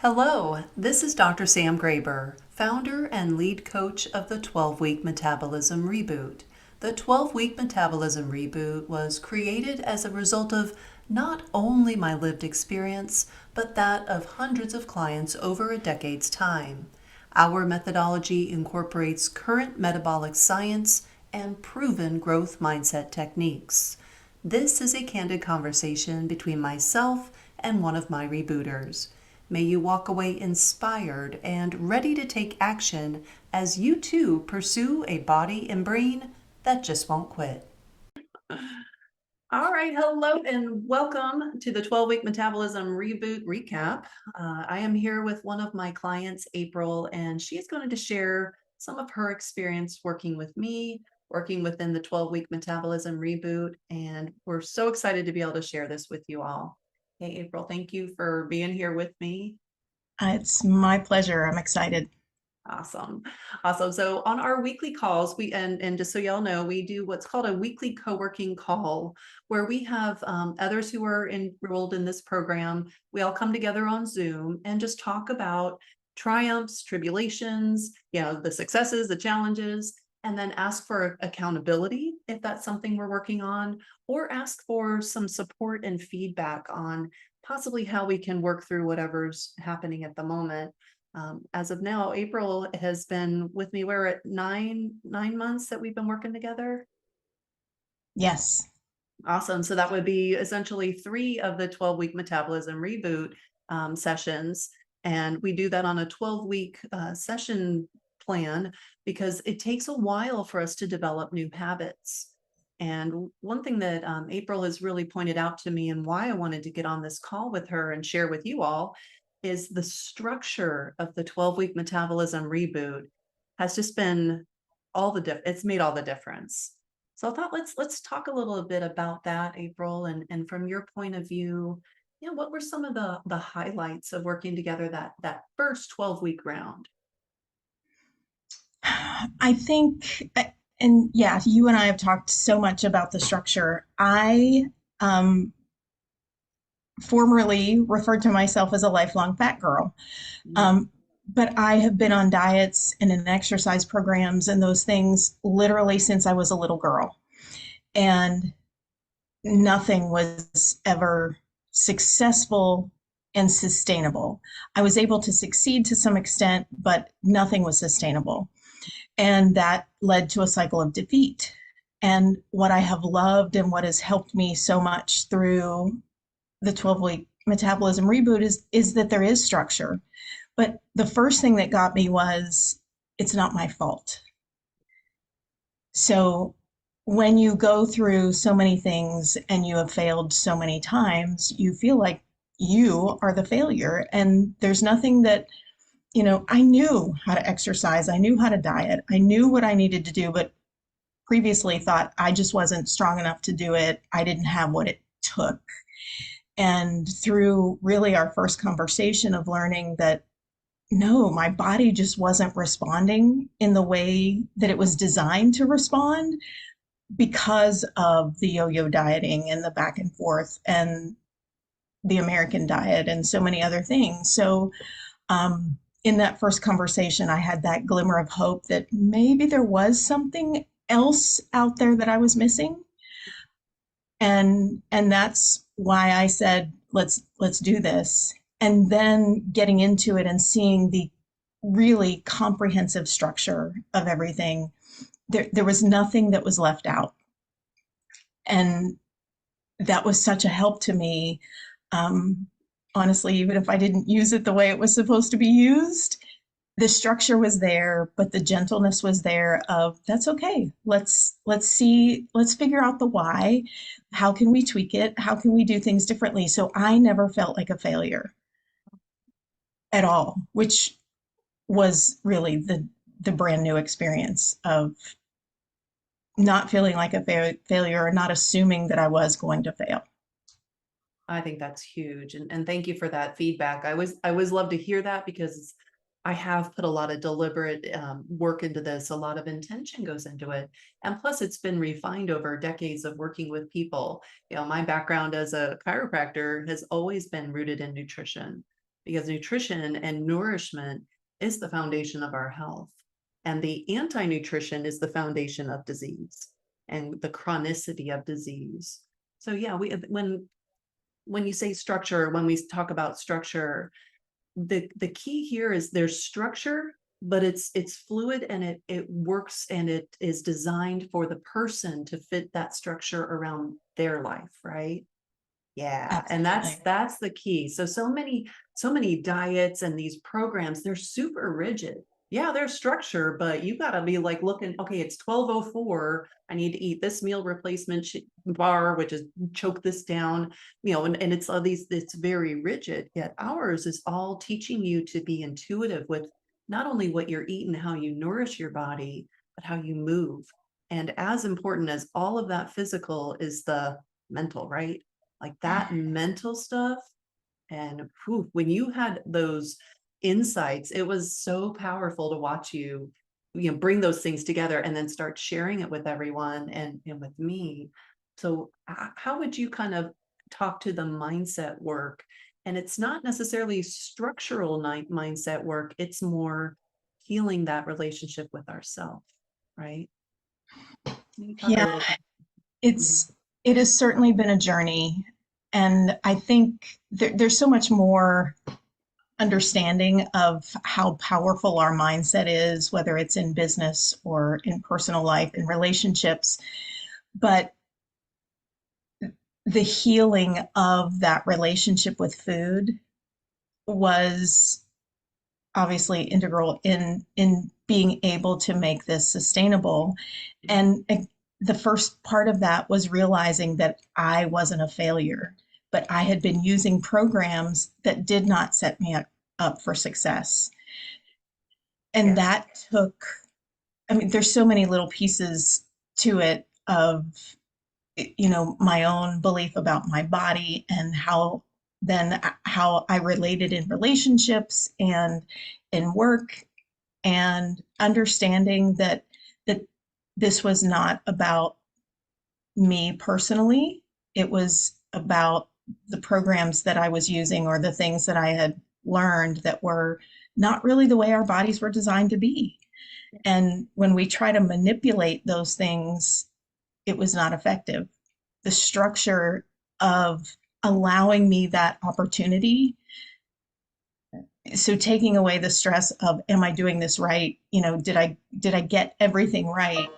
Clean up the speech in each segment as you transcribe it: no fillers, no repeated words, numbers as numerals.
Hello, this is Dr. Sam Graber, founder and lead coach of the 12-Week Metabolism Reboot. The 12-Week Metabolism Reboot was created as a result of not only my lived experience, but that of hundreds of clients over a decade's time. Our methodology incorporates current metabolic science and proven growth mindset techniques. This is a candid conversation between myself and one of my rebooters. May you walk away inspired and ready to take action as you too pursue a body and brain that just won't quit. All right, hello and welcome to the 12-Week Metabolism Reboot Recap. I am here with one of my clients, April, and she is going to share some of her experience working with me, working within the 12-Week Metabolism Reboot, and we're so excited to be able to share this with you all. Hey, April, thank you for being here with me. It's my pleasure. I'm excited. Awesome. Awesome. So on our weekly calls, and just so y'all know, we do what's called a weekly co-working call where we have others who are enrolled in this program. We all come together on Zoom and just talk about triumphs, tribulations, the successes, the challenges, and then ask for accountability if that's something we're working on, or ask for some support and feedback on possibly how we can work through whatever's happening at the moment. As of now, April has been with me. We're at nine months that we've been working together. Yes. Awesome. So that would be essentially 3 of the 12-week metabolism reboot sessions. And we do that on a 12-week session plan because it takes a while for us to develop new habits. And one thing that April has really pointed out to me and why I wanted to get on this call with her and share with you all is the structure of the 12-week metabolism reboot has just been it's made all the difference. So I thought let's talk a little bit about that, April, and from your point of view, what were some of the highlights of working together that first 12-week round? I think, and yeah, you and I have talked so much about the structure. I um, formerly referred to myself as a lifelong fat girl. Mm. Um, but I have been on diets and in exercise programs and those things literally since I was a little girl. And nothing was ever successful and sustainable. I was able to succeed to some extent, but nothing was sustainable. And that led to a cycle of defeat. And what I have loved and what has helped me so much through the 12-week metabolism reboot is that there is structure. But the first thing that got me was it's not my fault. So when you go through so many things and you have failed so many times, you feel like you are the failure. And there's nothing that, I knew how to exercise, I knew how to diet, I knew what I needed to do, but previously thought I just wasn't strong enough to do it. I didn't have what it took. And through really our first conversation of learning that no, my body just wasn't responding in the way that it was designed to respond because of the yo-yo dieting and the back and forth and the American diet and so many other things. So in that first conversation, I had that glimmer of hope that maybe there was something else out there that I was missing. And that's why I said, let's do this. And then getting into it and seeing the really comprehensive structure of everything, there was nothing that was left out. And that was such a help to me. Um, Honestly, even if I didn't use it the way it was supposed to be used, the structure was there, but the gentleness was there of that's okay. Let's figure out the why. How can we tweak it? How can we do things differently? So I never felt like a failure at all, which was really the brand new experience of not feeling like a failure or not assuming that I was going to fail. I think that's huge. And thank you for that feedback. I always love to hear that because I have put a lot of deliberate work into this. A lot of intention goes into it. And plus it's been refined over decades of working with people. My background as a chiropractor has always been rooted in nutrition. because nutrition and nourishment is the foundation of our health. And the anti-nutrition is the foundation of disease and the chronicity of disease. So yeah, when you say structure, when we talk about structure, the key here is there's structure, but it's fluid, and it works, and it is designed for the person to fit that structure around their life, right? Yeah, and Absolutely. that's the key. So many diets and these programs, they're super rigid. Yeah, there's structure, but you got to be like looking, okay, it's 12:04. I need to eat this meal replacement bar, which is choke this down, and it's all these, it's very rigid. Yet ours is all teaching you to be intuitive with not only what you're eating, how you nourish your body, but how you move. And as important as all of that physical is the mental, right? Like that mental stuff. And whew, when you had those insights, it was so powerful to watch you, bring those things together and then start sharing it with everyone, and with me. So how would you kind of talk to the mindset work? And it's not necessarily structural mindset work, it's more healing that relationship with ourselves, right? Can you talk a Yeah, little bit? Mhm. it has certainly been a journey, and I think there's so much more understanding of how powerful our mindset is, whether it's in business or in personal life, in relationships. But the healing of that relationship with food was obviously integral in being able to make this sustainable. And the first part of that was realizing that I wasn't a failure, but I had been using programs that did not set me up for success. And Yeah. that took, I mean, there's so many little pieces to it of, my own belief about my body and how I related in relationships and in work, and understanding that this was not about me personally. It was about the programs that I was using or the things that I had learned that were not really the way our bodies were designed to be. And when we try to manipulate those things, it was not effective. The structure of allowing me that opportunity, so taking away the stress of, am I doing this right? Did I get everything right?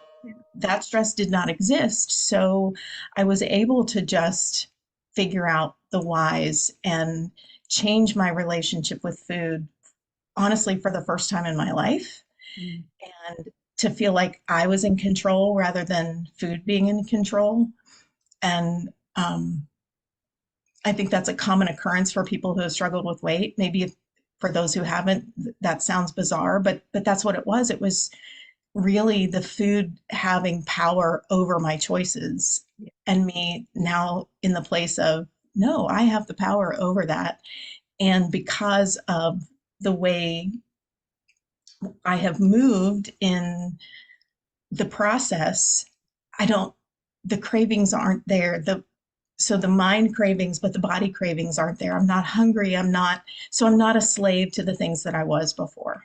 That stress did not exist. So I was able to just figure out the whys and change my relationship with food, honestly, for the first time in my life, Mm. and to feel like I was in control rather than food being in control. And I think that's a common occurrence for people who have struggled with weight. Maybe for those who haven't, that sounds bizarre, but that's what it was. It was really the food having power over my choices, and me now in the place of, no, I have the power over that. And because of the way I have moved in the process, I don't, the cravings aren't there. So the mind cravings, but the body cravings aren't there. I'm not hungry. I'm not a slave to the things that I was before.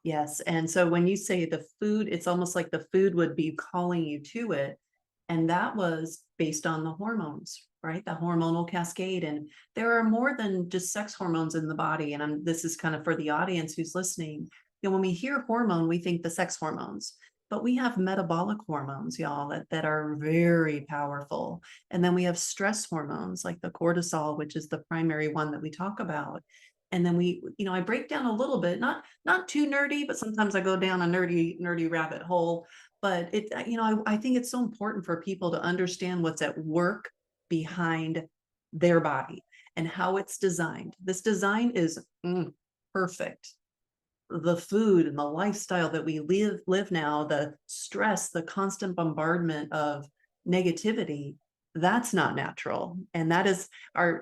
Yes, and so when you say the food, it's almost like the food would be calling you to it, and that was based on the hormones, right? The hormonal cascade, and there are more than just sex hormones in the body, and this is kind of for the audience who's listening. When we hear hormone, we think the sex hormones, but we have metabolic hormones, y'all, that are very powerful. And then we have stress hormones like the cortisol, which is the primary one that we talk about. And then I break down a little bit, not too nerdy, but sometimes I go down a nerdy rabbit hole. But I think it's so important for people to understand what's at work behind their body and how it's designed. This design is perfect. The food and the lifestyle that we live now, the stress, the constant bombardment of negativity, that's not natural. And that is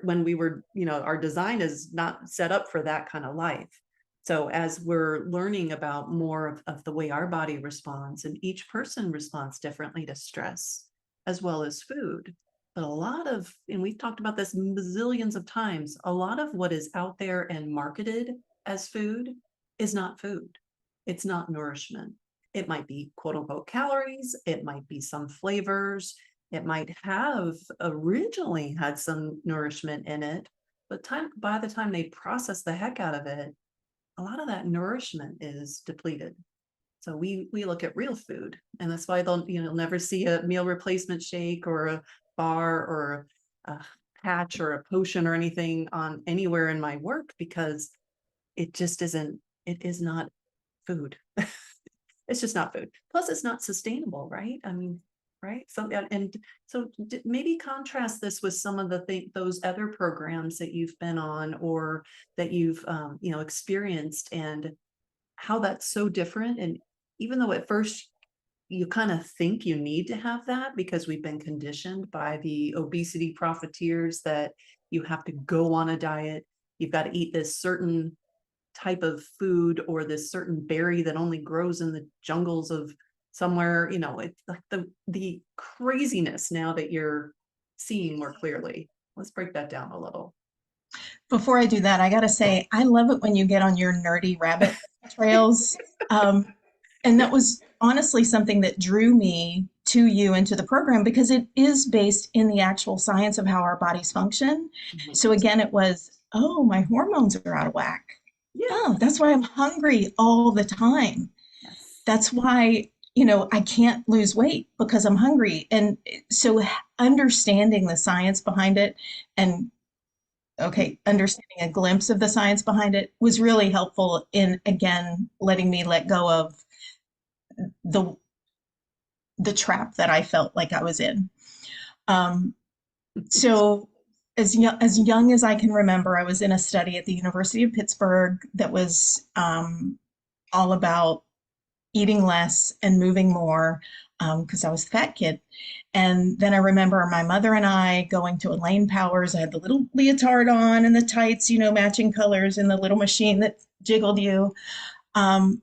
when we were, our design is not set up for that kind of life. So as we're learning about more of the way our body responds, and each person responds differently to stress as well as food. But a lot of, and we've talked about this bazillions of times, a lot of what is out there and marketed as food is not food. It's not nourishment. It might be quote unquote calories. It might be some flavors. It might have originally had some nourishment in it, but by the time they process the heck out of it, a lot of that nourishment is depleted. So we look at real food, and that's why they'll, you'll never see a meal replacement shake or a bar or a patch or a potion or anything on anywhere in my work, because it just isn't, it is not food. It's just not food. Plus, it's not sustainable, right? I mean, right? So, and so maybe contrast this with some of the those other programs that you've been on or that you've experienced, and how that's so different. And even though at first you kind of think you need to have that because we've been conditioned by the obesity profiteers that you have to go on a diet, you've got to eat this certain type of food or this certain berry that only grows in the jungles of somewhere, it's like the craziness now that you're seeing more clearly. Let's break that down a little. Before I do that, I gotta say, I love it when you get on your nerdy rabbit trails. Um, and that was honestly something that drew me to you into the program because it is based in the actual science of how our bodies function. So Mhm. again, it was, oh, my hormones are out of whack. Yeah. Oh, that's why I'm hungry all the time. Yes. That's why, I can't lose weight because I'm hungry. And so understanding the science behind it and okay, understanding a glimpse of the science behind it was really helpful in again letting me let go of the the trap that I felt like I was in. Um, so as young as I can remember, I was in a study at the University of Pittsburgh that was all about eating less and moving more because I was the fat kid. And then I remember my mother and I going to Elaine Powers. I had the little leotard on and the tights, matching colors and the little machine that jiggled you. Um,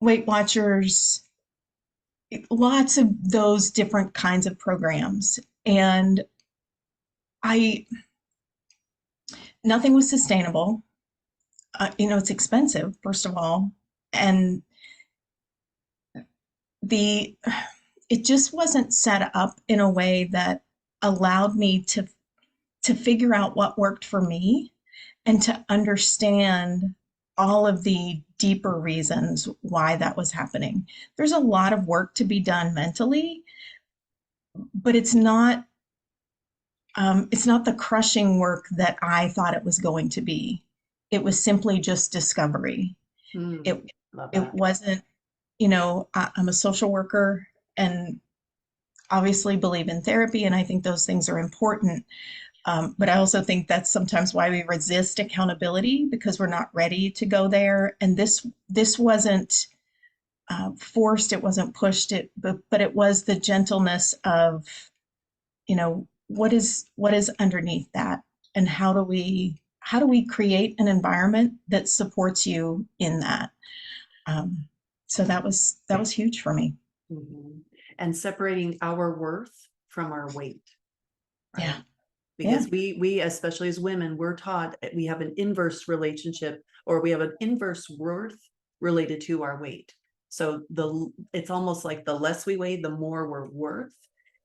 Weight Watchers, lots of those different kinds of programs. And I, nothing was sustainable. It's expensive, first of all. And the it just wasn't set up in a way that allowed me to figure out what worked for me and to understand all of the deeper reasons why that was happening. There's a lot of work to be done mentally, but it's not the crushing work that I thought it was going to be. It was simply just discovery. It Love it that. wasn't, I'm a social worker and obviously believe in therapy, and I think those things are important. But I also think that's sometimes why we resist accountability because we're not ready to go there. And this wasn't forced, it wasn't pushed, but it was the gentleness of what is underneath that, and how do we create an environment that supports you in that. Um, so that was huge for me. Mhm. And separating our worth from our weight, Yeah, right? yeah. Because we especially as women, we're taught we have an inverse relationship, or we have an inverse worth related to our weight. So it's almost like the less we weigh, the more we're worth.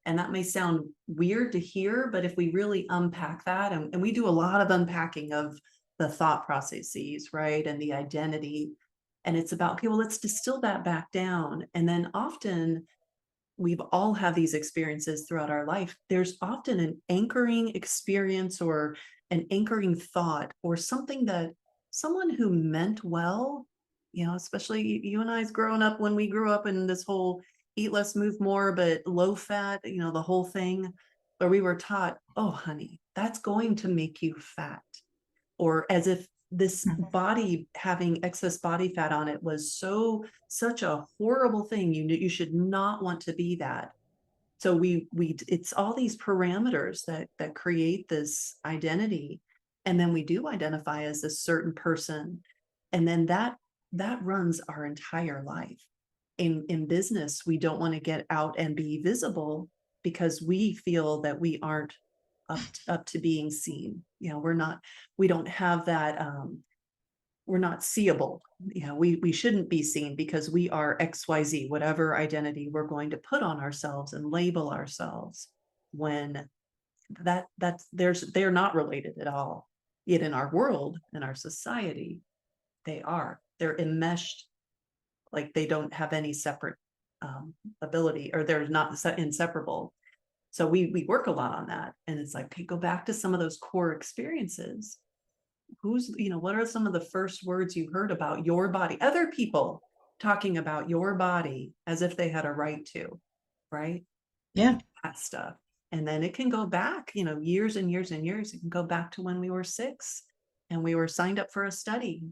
And that may sound weird to hear, but if we really unpack that, and we do a lot of unpacking of the thought processes, right? And the identity. And it's about, okay, well, let's distill that back down. And then often we've all had these experiences throughout our life. There's often an anchoring experience or an anchoring thought or something that someone who meant well, especially you and I's growing up, when we grew up in this whole eat less, move more, but low fat, the whole thing, where we were taught, oh, honey, that's going to make you fat, or as if this Mhm. body having excess body fat on it was such a horrible thing. You should not want to be that. So we it's all these parameters that create this identity, and then we do identify as a certain person, and then that runs our entire life. In business, we don't want to get out and be visible, because we feel that we aren't up to being seen. We don't have that, we're not seeable. We shouldn't be seen because we are XYZ, whatever identity we're going to put on ourselves and label ourselves, when they're not related at all. Yet in our world, in our society, they're enmeshed, like they don't have any separate ability, or they're not inseparable. So we work a lot on that. And it's like, okay, go back to some of those core experiences. What are some of the first words you heard about your body? Other people talking about your body as if they had a right to, right? Yeah. That stuff. And then it can go back, years and years and years. It can go back to when we were 6 and we were signed up for a study.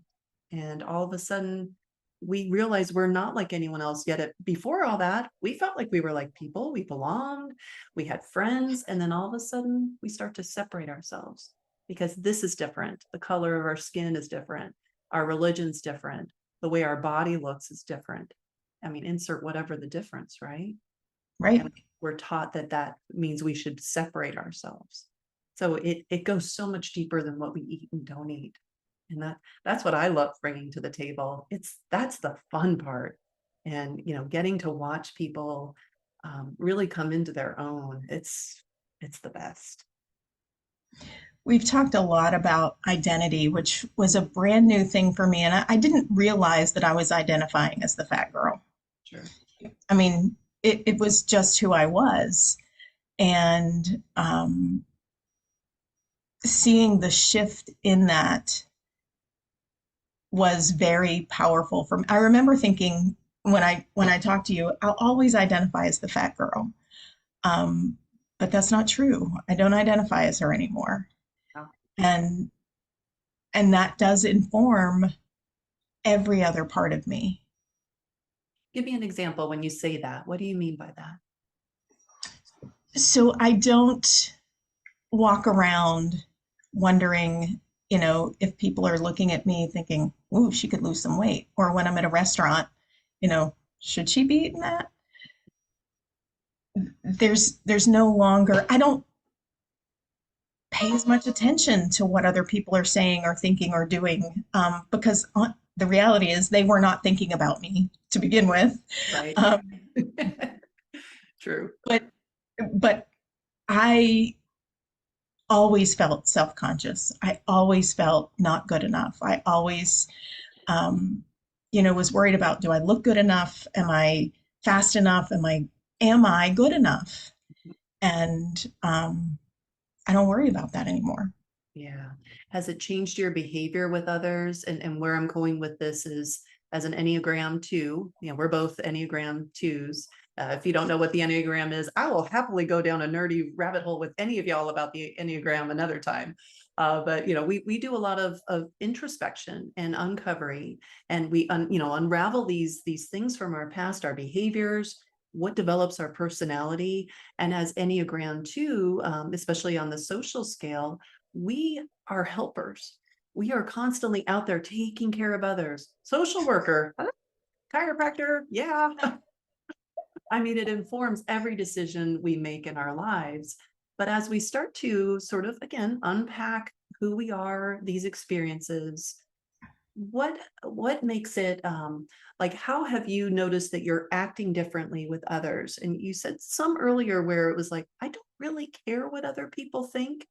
And all of a sudden we realized we're not like anyone else yet. Before all that, we felt like we were like people, we belonged, we had friends. And then all of a sudden we start to separate ourselves because this is different. The color of our skin is different. Our religion's different. The way our body looks is different. I mean, insert whatever the difference, right? Right. And we're taught that means we should separate ourselves. So it goes so much deeper than what we eat and don't eat. And that's what I love bringing to the table. That's the fun part. And, getting to watch people really come into their own. It's the best. We've talked a lot about identity, which was a brand new thing for me. And I didn't realize that I was identifying as the fat girl. Sure. I mean, it was just who I was. And seeing the shift in that was very powerful for me. I remember thinking when I talk to you, I'll always identify as the fat girl. Um, but that's not true. I don't identify as her anymore. Wow. And that does inform every other part of me. Give me an example when you say that. What do you mean by that? So I don't walk around wondering, if people are looking at me thinking, "Ooh, she could lose some weight," or when I'm at a restaurant, should she be eating that? There's no longer, I don't pay as much attention to what other people are saying or thinking or doing, because the reality is they were not thinking about me to begin with. Right. Um, True. but I always felt self-conscious. I always felt not good enough. I always, was worried about, do I look good enough? Am I fast enough? Am I good enough? And I don't worry about that anymore. Yeah. Has it changed your behavior with others? And where I'm going with this is, as an Enneagram 2, we're both Enneagram 2s. If you don't know what the Enneagram is, I will happily go down a nerdy rabbit hole with any of y'all about the Enneagram another time. But we do a lot of introspection and uncovering, and we unravel these things from our past, our behaviors, what develops our personality. And as Enneagram 2, especially on the social scale, we are helpers. We are constantly out there taking care of others. Social worker, chiropractor, yeah. I mean, it informs every decision we make in our lives. But as we start to sort of, again, unpack who we are, these experiences, what makes it, like, how have you noticed that you're acting differently with others? And you said some earlier where it was like, I don't really care what other people think.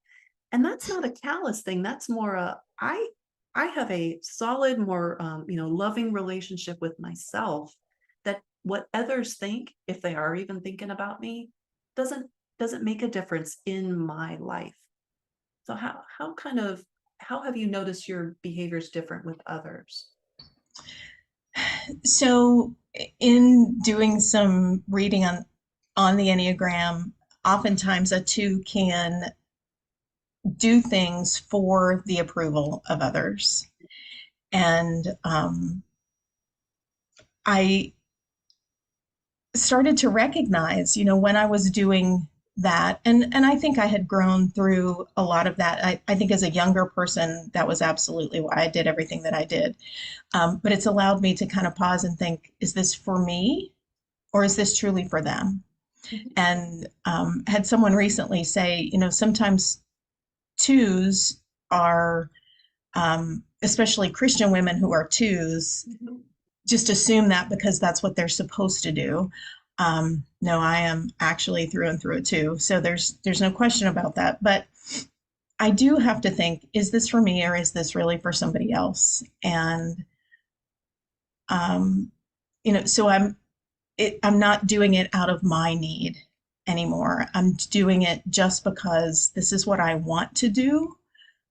And that's not a callous thing. That's more I have a solid, more loving relationship with myself, that what others think, if they are even thinking about me, doesn't make a difference in my life. So how have you noticed your behaviors different with others? So in doing some reading on the Enneagram, oftentimes a 2 can do things for the approval of others. And I started to recognize, when I was doing that, and I think I had grown through a lot of that. I think as a younger person, that was absolutely why I did everything that I did. But it's allowed me to kind of pause and think, is this for me or is this truly for them? Mhm. And had someone recently say, sometimes twos are, especially Christian women who are twos, Mhm. just assume that because that's what they're supposed to do. No, I am actually through and through a two, so there's no question about that. But I do have to think, is this for me or is this really for somebody else? And um, so I'm not doing it out of my need anymore. I'm doing it just because this is what I want to do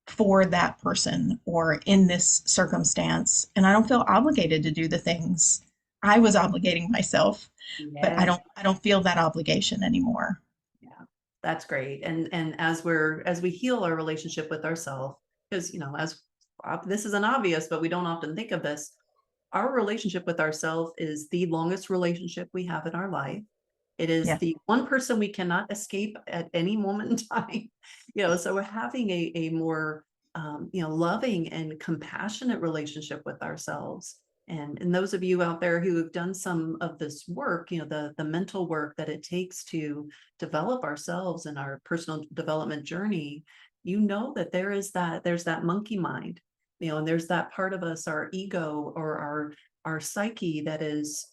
for that person or in this circumstance. And I don't feel obligated to do the things I was obligating myself, but I Yeah. don't feel that obligation anymore. Yeah, that's great. And as we heal our relationship with ourselves, because as this isn't obvious, but we don't often think of this, our relationship with ourselves is the longest relationship we have in our life. It is Yeah. the one person we cannot escape at any moment in time. So we're having a more loving and compassionate relationship with ourselves. And those of you out there who have done some of this work, the mental work that it takes to develop ourselves in our personal development journey, that there's that monkey mind, and there's that part of us, our ego or our psyche that is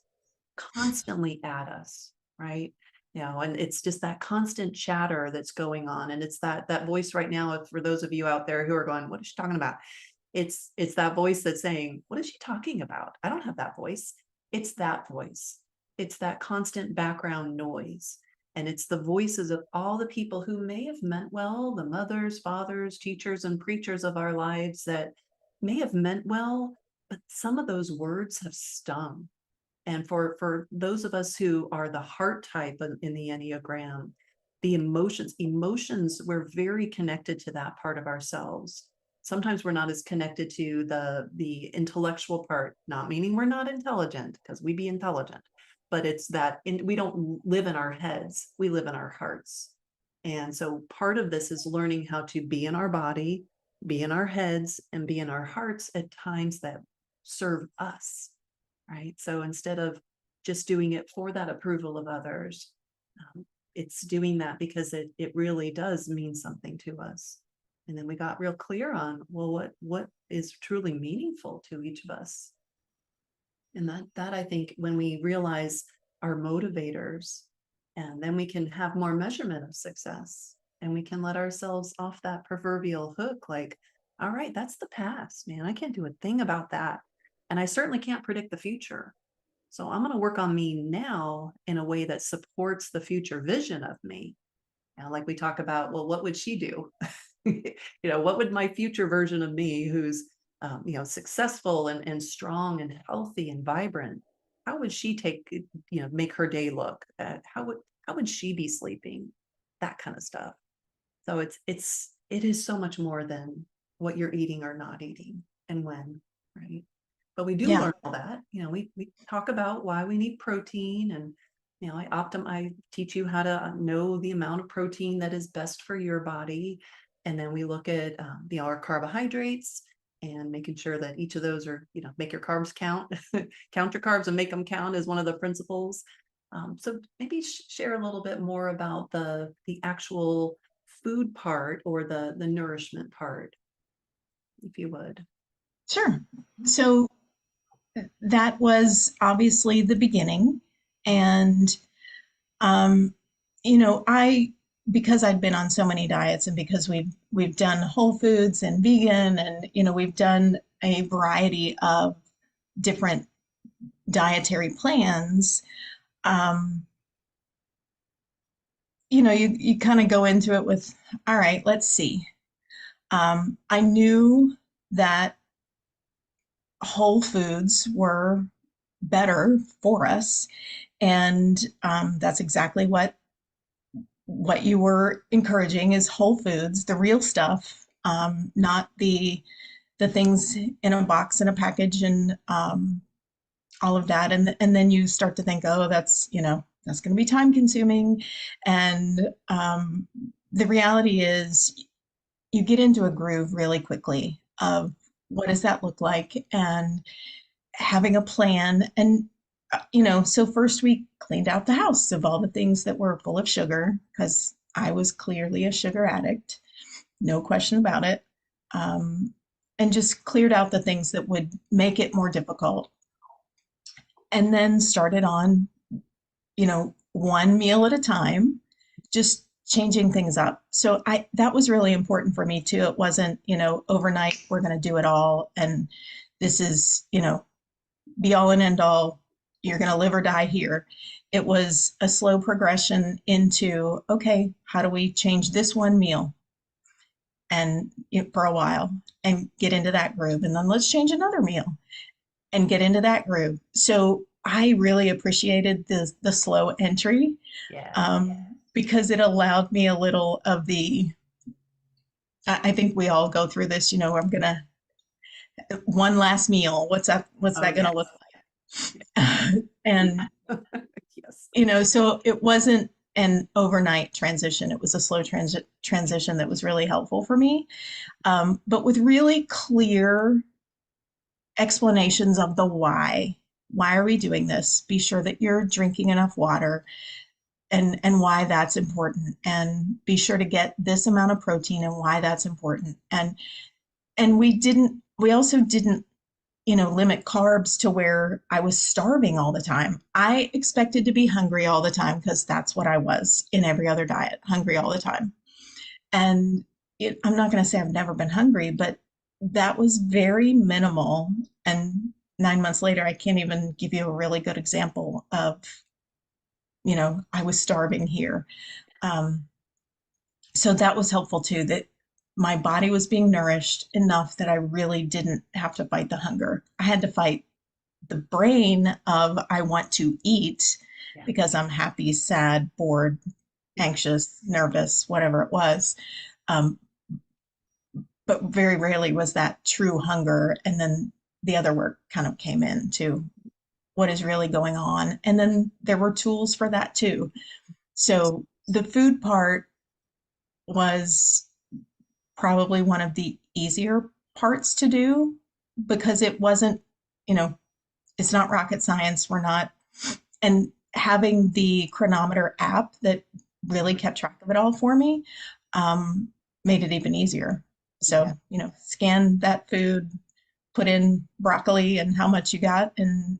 constantly at us, right? And it's just that constant chatter that's going on. And it's that voice right now, for those of you out there who are going, what is she talking about? It's that voice that's saying, what is she talking about? I don't have that voice. It's that voice. It's that constant background noise. And it's the voices of all the people who may have meant well, the mothers, fathers, teachers, and preachers of our lives that may have meant well, but some of those words have stung. And for those of us who are the heart type in the Enneagram, the emotions, we're very connected to that part of ourselves. Sometimes we're not as connected to the intellectual part, not meaning we're not intelligent, because we be intelligent, but it's that we don't live in our heads, we live in our hearts. And so part of this is learning how to be in our body, be in our heads, and be in our hearts at times that serve us, right? So instead of just doing it for that approval of others, um, it's doing that because it really does mean something to us. And then we got real clear on, well, what is truly meaningful to each of us. And that I think, when we realize our motivators, and then we can have more measurement of success, and we can let ourselves off that proverbial hook, like, all right, that's the past, man. I can't do a thing about that. And I certainly can't predict the future. So I'm going to work on me now in a way that supports the future vision of me. Now, like we talk about, well, what would she do? What would my future version of me, who's successful and strong and healthy and vibrant, how would she make her day look? How would she be sleeping? That kind of stuff. So it is so much more than what you're eating or not eating and when, right? But we do Yeah. learn all that. We talk about why we need protein, and I teach you how to know the amount of protein that is best for your body. And then we look at our carbohydrates, and making sure that each of those are, make your carbs count, count your carbs and make them count, is one of the principles. So maybe share a little bit more about the actual food part, or the nourishment part, if you would. Sure. So that was obviously the beginning. And, um, I, because I'd been on so many diets and because we've done whole foods and vegan and, we've done a variety of different dietary plans, um, you kind of go into it with, all right, let's see. I knew that whole foods were better for us, and that's exactly what you were encouraging is whole foods, the real stuff, not the things in a box and a package and all of that. And then you start to think, oh, that's going to be time consuming. And the reality is, you get into a groove really quickly of what does that look like, and having a plan. And So first we cleaned out the house of all the things that were full of sugar because I was clearly a sugar addict, no question about it. Um, and just cleared out the things that would make it more difficult. And then started on, one meal at a time, just changing things up. So that was really important for me too. It wasn't, overnight, we're going to do it all. And this is, be all and end all. You're going to live or die here. It was a slow progression into, okay, how do we change this one meal and for a while and get into that groove? And then let's change another meal and get into that groove. So I really appreciated the slow entry, Yes. because it allowed me a little of the, I think we all go through this, I'm gonna, one last meal, what's Oh, that gonna yes. look like? And, Yes. so it wasn't an overnight transition. It was a slow transition that was really helpful for me. But with really clear explanations of the why. Why are we doing this? Be sure that you're drinking enough water, and why that's important, and be sure to get this amount of protein and why that's important. And we also didn't, limit carbs to where I was starving all the time. I expected to be hungry all the time because that's what I was in every other diet, hungry all the time. And I'm not going to say I've never been hungry, but that was very minimal. And 9 months later, I can't even give you a really good example of, I was starving here. Um, so that was helpful too, that my body was being nourished enough that I really didn't have to fight the hunger. I had to fight the brain of I want to eat Yeah. because I'm happy, sad, bored, anxious, nervous, whatever it was. Um, but very rarely was that true hunger. And then the other work kind of came in to what is really going on. And then there were tools for that too. So the food part was probably one of the easier parts to do because it wasn't, you know, it's not rocket science. We're not, and having the chronometer app that really kept track of it all for me, um, made it even easier. Yeah. So, scan that food, put in broccoli and how much you got. And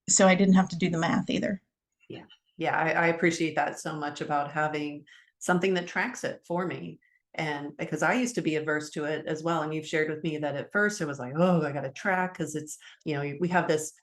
so I didn't have to do the math either. Yeah. Yeah. I appreciate that so much about having something that tracks it for me. And because I used to be averse to it as well. And you've shared with me that at first it was like, oh, I got to track because it's, we have this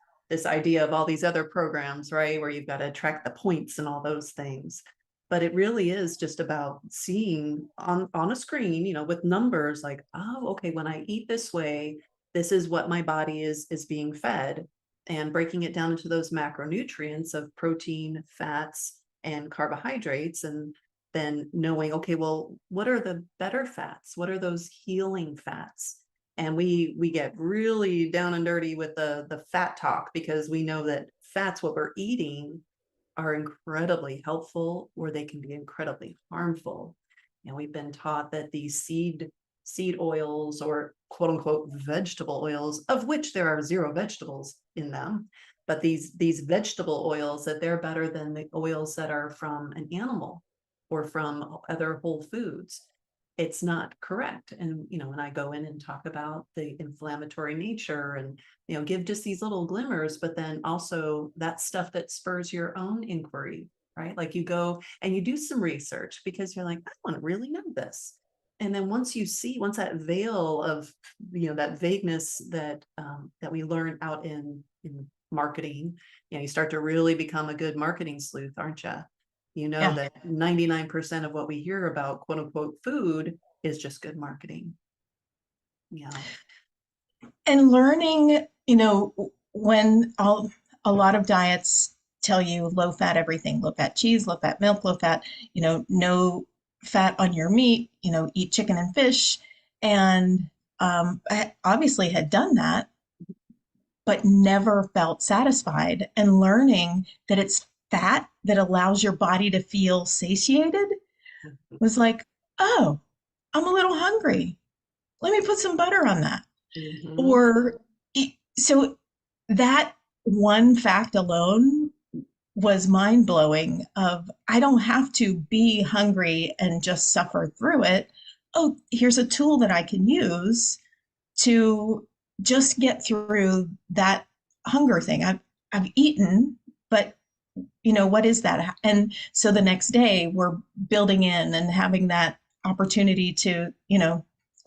idea of all these other programs, right? Where you've got to track the points and all those things. But it really is just about seeing on a screen, with numbers like, oh, okay, when I eat this way, this is what my body is being fed, and breaking it down into those macronutrients of protein, fats, and carbohydrates. And then knowing, okay, well, what are the better fats? What are those healing fats? And we get really down and dirty with the fat talk, because we know that fats, what we're eating, are incredibly helpful, or they can be incredibly harmful. We've been taught that these seed oils, or quote unquote vegetable oils, of which there are zero vegetables in them, but these vegetable oils, that they're better than the oils that are from an animal or from other whole foods. It's not correct. And when I go in and talk about the inflammatory nature, and give just these little glimmers, but then also that stuff that spurs your own inquiry, right? Like you go and you do some research because you're like, I want to really know this. And then once that veil of, that vagueness that we learn out in marketing, you start to really become a good marketing sleuth, aren't you? Yeah. That 99% of what we hear about quote unquote food is just good marketing. Yeah. And learning, when a lot of diets tell you low fat everything, low fat cheese, low fat milk, low fat, no fat on your meat, eat chicken and fish. And I obviously had done that, but never felt satisfied. And learning that it's fat that allows your body to feel satiated was like, oh, I'm a little hungry. Let me put some butter on that. Mm-hmm. Or so that one fact alone was mind blowing of I don't have to be hungry and just suffer through it. Oh, here's a tool that I can use to just get through that hunger thing. I've eaten, but what is that? And so the next day we're building in and having that opportunity to,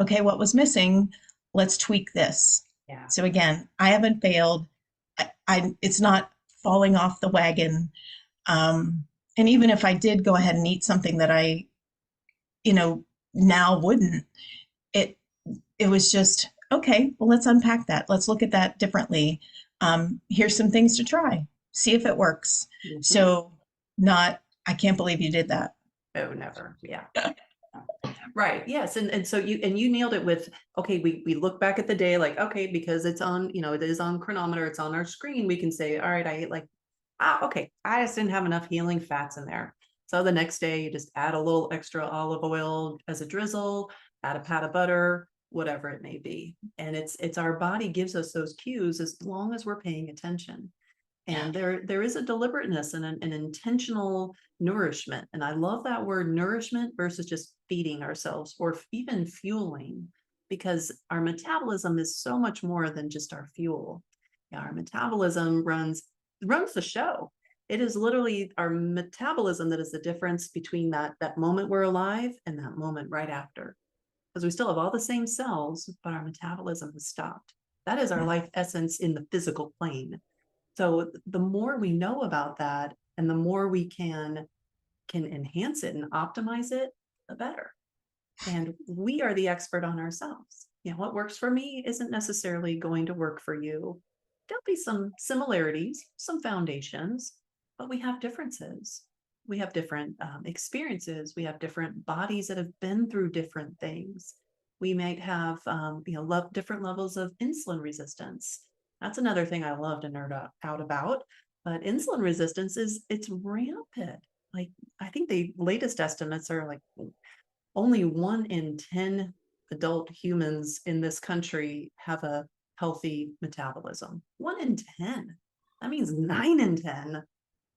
okay, what was missing? Let's tweak this. Yeah. So again, I haven't failed. It's not falling off the wagon. And even if I did go ahead and eat something that I, you know, now wouldn't, it it was just okay. Well, let's unpack that. Let's look at that differently. Here's some things to try. See if it works. Mhm. So, not I can't believe you did that. Oh, never. Yeah. Right. Yes. And so you nailed it with, okay, we look back at the day like, okay, because it's on, it is on chronometer, it's on our screen. We can say, all right, I ate like, okay, I just didn't have enough healing fats in there. So the next day you just add a little extra olive oil as a drizzle, add a pat of butter, whatever it may be. And it's our body gives us those cues as long as we're paying attention. And there is a deliberateness and an intentional nourishment. And I love that word nourishment versus just feeding ourselves or even fueling, because our metabolism is so much more than just our fuel. Yeah, our metabolism runs the show. It is literally our metabolism that is the difference between that moment we're alive and that moment right after. Because we still have all the same cells, but our metabolism has stopped. That is our life essence in the physical plane. So the more we know about that and the more we can enhance it and optimize it, the better. And we are the expert on ourselves. What works for me isn't necessarily going to work for you. There'll be some similarities, some foundations, but we have differences. We have different experiences. We have different bodies that have been through different things. We might have, different levels of insulin resistance. That's another thing I love to nerd out about. But insulin resistance it's rampant. Like, I think the latest estimates are like only 1 in 10 adult humans in this country have a healthy metabolism. 1 in 10. That means 9 in 10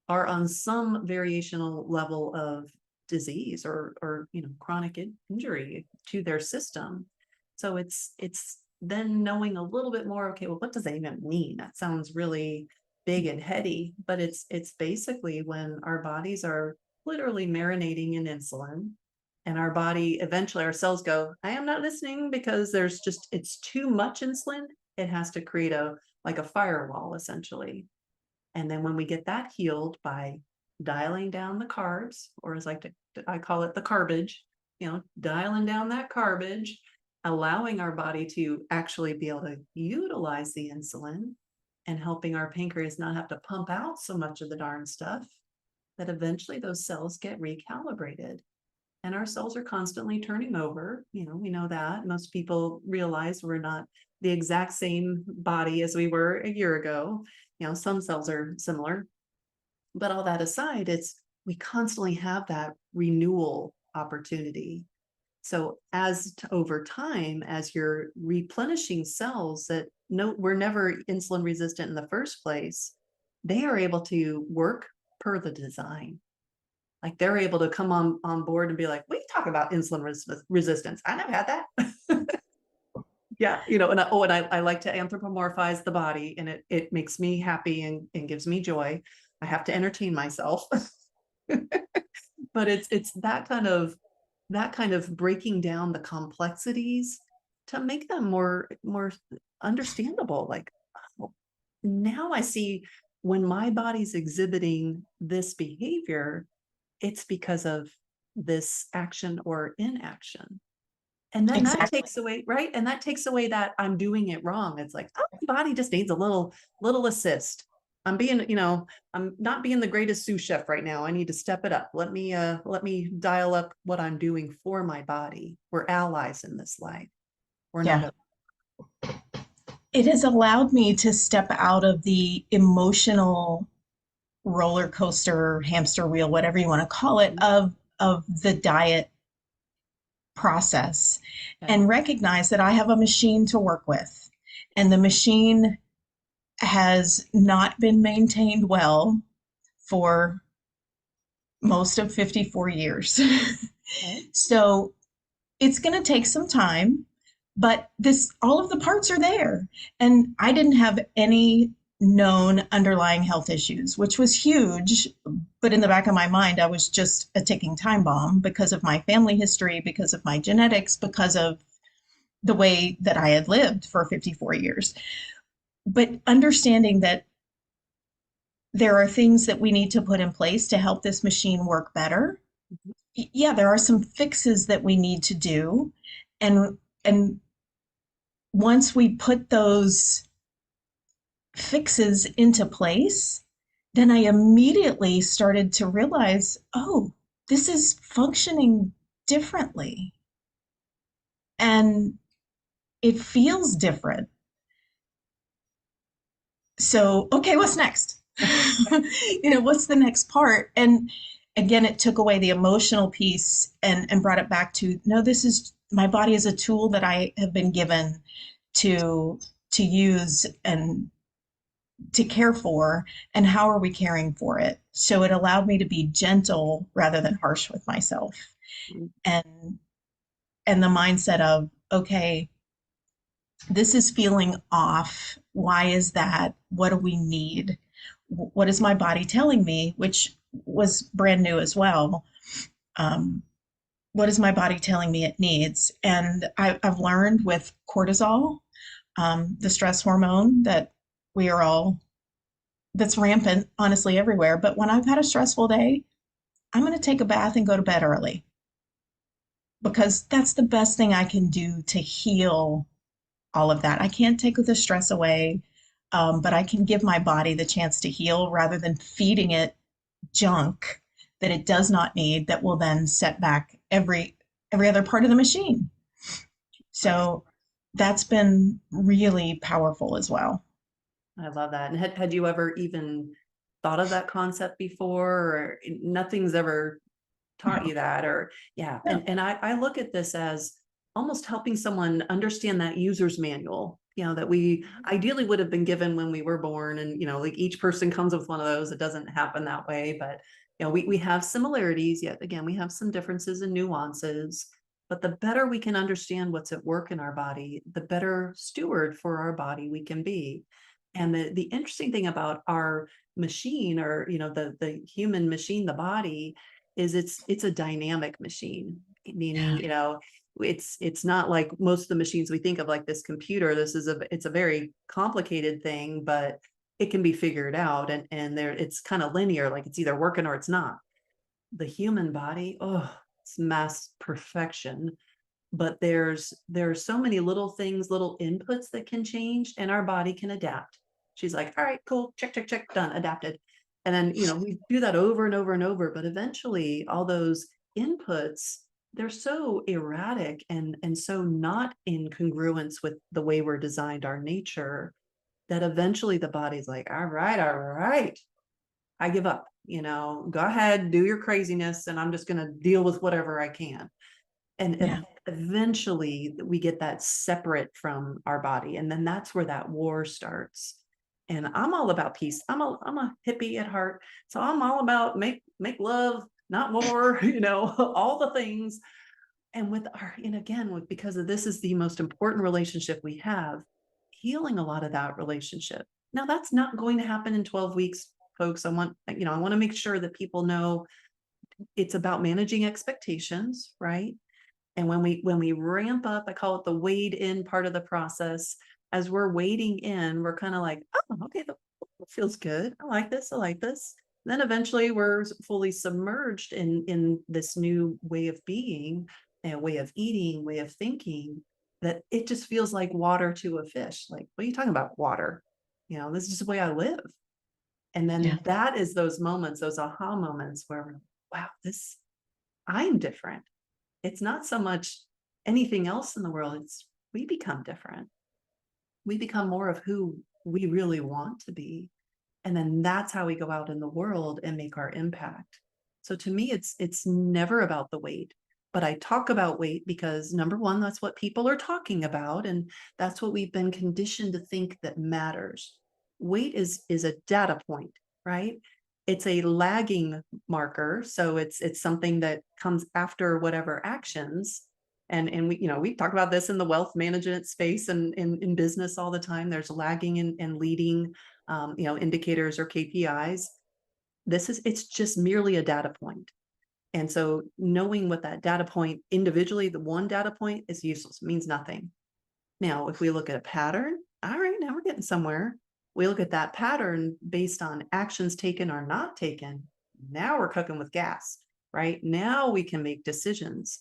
are on some variational level of disease or chronic injury to their system. So it's then knowing a little bit more, okay, well, what does that even mean? That sounds really big and heady, but it's basically when our bodies are literally marinating in insulin, and our body eventually, our cells go, I am not listening, because it's too much insulin. It has to create like a firewall essentially. And then when we get that healed by dialing down the carbs, or as I call it, the garbage, dialing down that garbage, allowing our body to actually be able to utilize the insulin and helping our pancreas not have to pump out so much of the darn stuff, that eventually those cells get recalibrated. And our cells are constantly turning over. We know that. Most people realize we're not the exact same body as we were a year ago. Some cells are similar, but all that aside, we constantly have that renewal opportunity. So over time, as you're replenishing cells that were never insulin resistant in the first place, they are able to work per the design. Like, they're able to come on board and be like, we talk about insulin resistance. I never had that. Yeah, and I like to anthropomorphize the body, and it makes me happy and gives me joy. I have to entertain myself. But it's that kind of breaking down the complexities to make them more understandable. Like, oh, now I see when my body's exhibiting this behavior, it's because of this action or inaction. And then that Exactly. takes away, right? And that takes away that I'm doing it wrong. It's like, oh, my body just needs a little assist. I'm not being the greatest sous chef right now. I need to step it up. Let me dial up what I'm doing for my body. We're allies in this life. We're not Yeah. a It has allowed me to step out of the emotional roller coaster, hamster wheel, whatever you want to call it, of the diet process yeah. and recognize that I have a machine to work with. And the machine has not been maintained well for most of 54 years. Okay. So it's going to take some time, but this all of the parts are there. And I didn't have any known underlying health issues, which was huge. But in the back of my mind, I was just a ticking time bomb because of my family history, because of my genetics, because of the way that I had lived for 54 years. But understanding that there are things that we need to put in place to help this machine work better. Mhm. Yeah, there are some fixes that we need to do. And once we put those fixes into place, then I immediately started to realize, oh, this is functioning differently. And it feels different. So, okay, what's next? What's the next part? And again, it took away the emotional piece and brought it back to no, this is my body is a tool that I have been given to use and to care for, and how are we caring for it? So it allowed me to be gentle rather than harsh with myself. Mm. And the mindset of, okay, this is feeling off. Why is that? What do we need? What is my body telling me? Which was brand new as well. Um, what is my body telling me it needs? And I've learned with cortisol, the stress hormone that we are all, that's rampant, honestly, everywhere. But when I've had a stressful day, I'm going to take a bath and go to bed early because that's the best thing I can do to heal all of that. I can't take the stress away, but I can give my body the chance to heal rather than feeding it junk that it does not need that will then set back every other part of the machine. Right. So that's been really powerful as well. I love that. And had you ever even thought of that concept before, or nothing's ever taught No, you that? Or yeah. no. And I look at this as almost helping someone understand that user's manual, that we ideally would have been given when we were born. And, like each person comes with one of those. It doesn't happen that way, but we have similarities, yet again, we have some differences and nuances. But the better we can understand what's at work in our body, the better steward for our body we can be. And the interesting thing about our machine, or the human machine, the body, is it's a dynamic machine, meaning, Yeah, it's not like most of the machines we think of, like this computer. It's a very complicated thing, but it can be figured out, and there it's kind of linear, like it's either working or it's not. The human body, oh, it's mass perfection, but there's so many little things, little inputs that can change, and our body can adapt. She's like, all right, cool, check, check, check, done, adapted. And then we do that over and over and over, but eventually all those inputs, they're so erratic and so not in congruence with the way we're designed, our nature, that eventually the body's like, all right, all right, I give up, go ahead, do your craziness, and I'm just going to deal with whatever I can. And yeah, eventually we get that separate from our body, and then that's where that war starts. And I'm all about peace. I'm a hippie at heart, so I'm all about make love, not war. All the things. And with our and again with because of this is the most important relationship we have, healing a lot of that relationship. Now that's not going to happen in 12 weeks, folks. I want to make sure that people know it's about managing expectations, right? And when we ramp up, I call it the wade in part of the process. As we're wading in, we're kind of like, oh, okay, that feels good. I like this. I like this. Then eventually we're fully submerged in this new way of being, a way of eating, way of thinking, that it just feels like water to a fish. Like, what are you talking about? Water. This is just the way I live. And yeah, then that is those moments, those aha moments where, wow, I'm different. It's not so much anything else in the world. It's we become different. We become more of who we really want to be. And then that's how we go out in the world and make our impact. So to me, it's never about the weight. But I talk about weight because number one, that's what people are talking about. And that's what we've been conditioned to think that matters. weight is a data point, right? It's a lagging marker. So it's something that comes after whatever actions. And we, we talk about this in the wealth management space and in business all the time. There's lagging and leading indicators or KPIs. It's just merely a data point. And so knowing what that data point individually, the one data point is useless, means nothing. Now, if we look at a pattern, all right, now we're getting somewhere. We look at that pattern based on actions taken or not taken. Now we're cooking with gas, right? Now we can make decisions.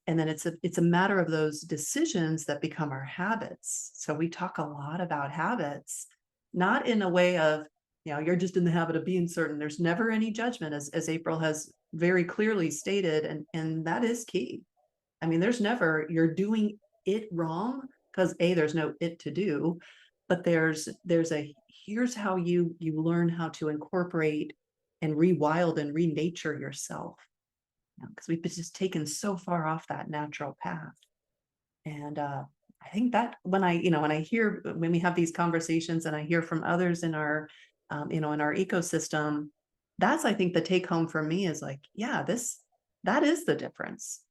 And then it's a matter of those decisions that become our habits. So we talk a lot about habits, not in a way of, you're just in the habit of being certain. There's never any judgment, as April has very clearly stated, and that is key. I mean, there's never, you're doing it wrong, because there's no it to do, but there's a, here's how you learn how to incorporate and rewild and renature yourself, because we've been just taken so far off that natural path. And I think that when when we have these conversations and I hear from others in our in our ecosystem, that's, I think, the take home for me is like, yeah, that is the difference.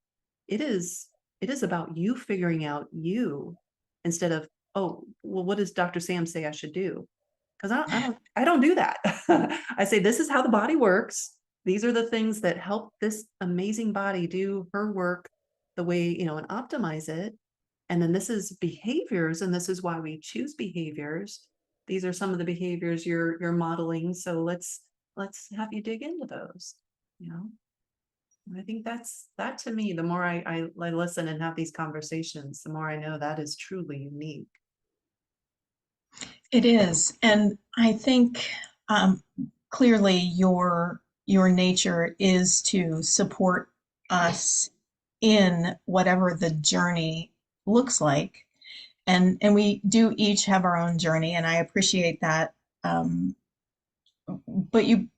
It is about you figuring out you, instead of, oh, well, what does Dr. Sam say I should do? Because I don't do that. I say, this is how the body works. These are the things that help this amazing body do her work the way, and optimize it. And then this is behaviors, and this is why we choose behaviors. These are some of the behaviors you're modeling. So let's have you dig into those, you know. I think that, to me, the more I listen and have these conversations, the more I know that is truly unique. It is. And I think clearly your nature is to support us in whatever the journey looks like. And we do each have our own journey, and I appreciate that. But you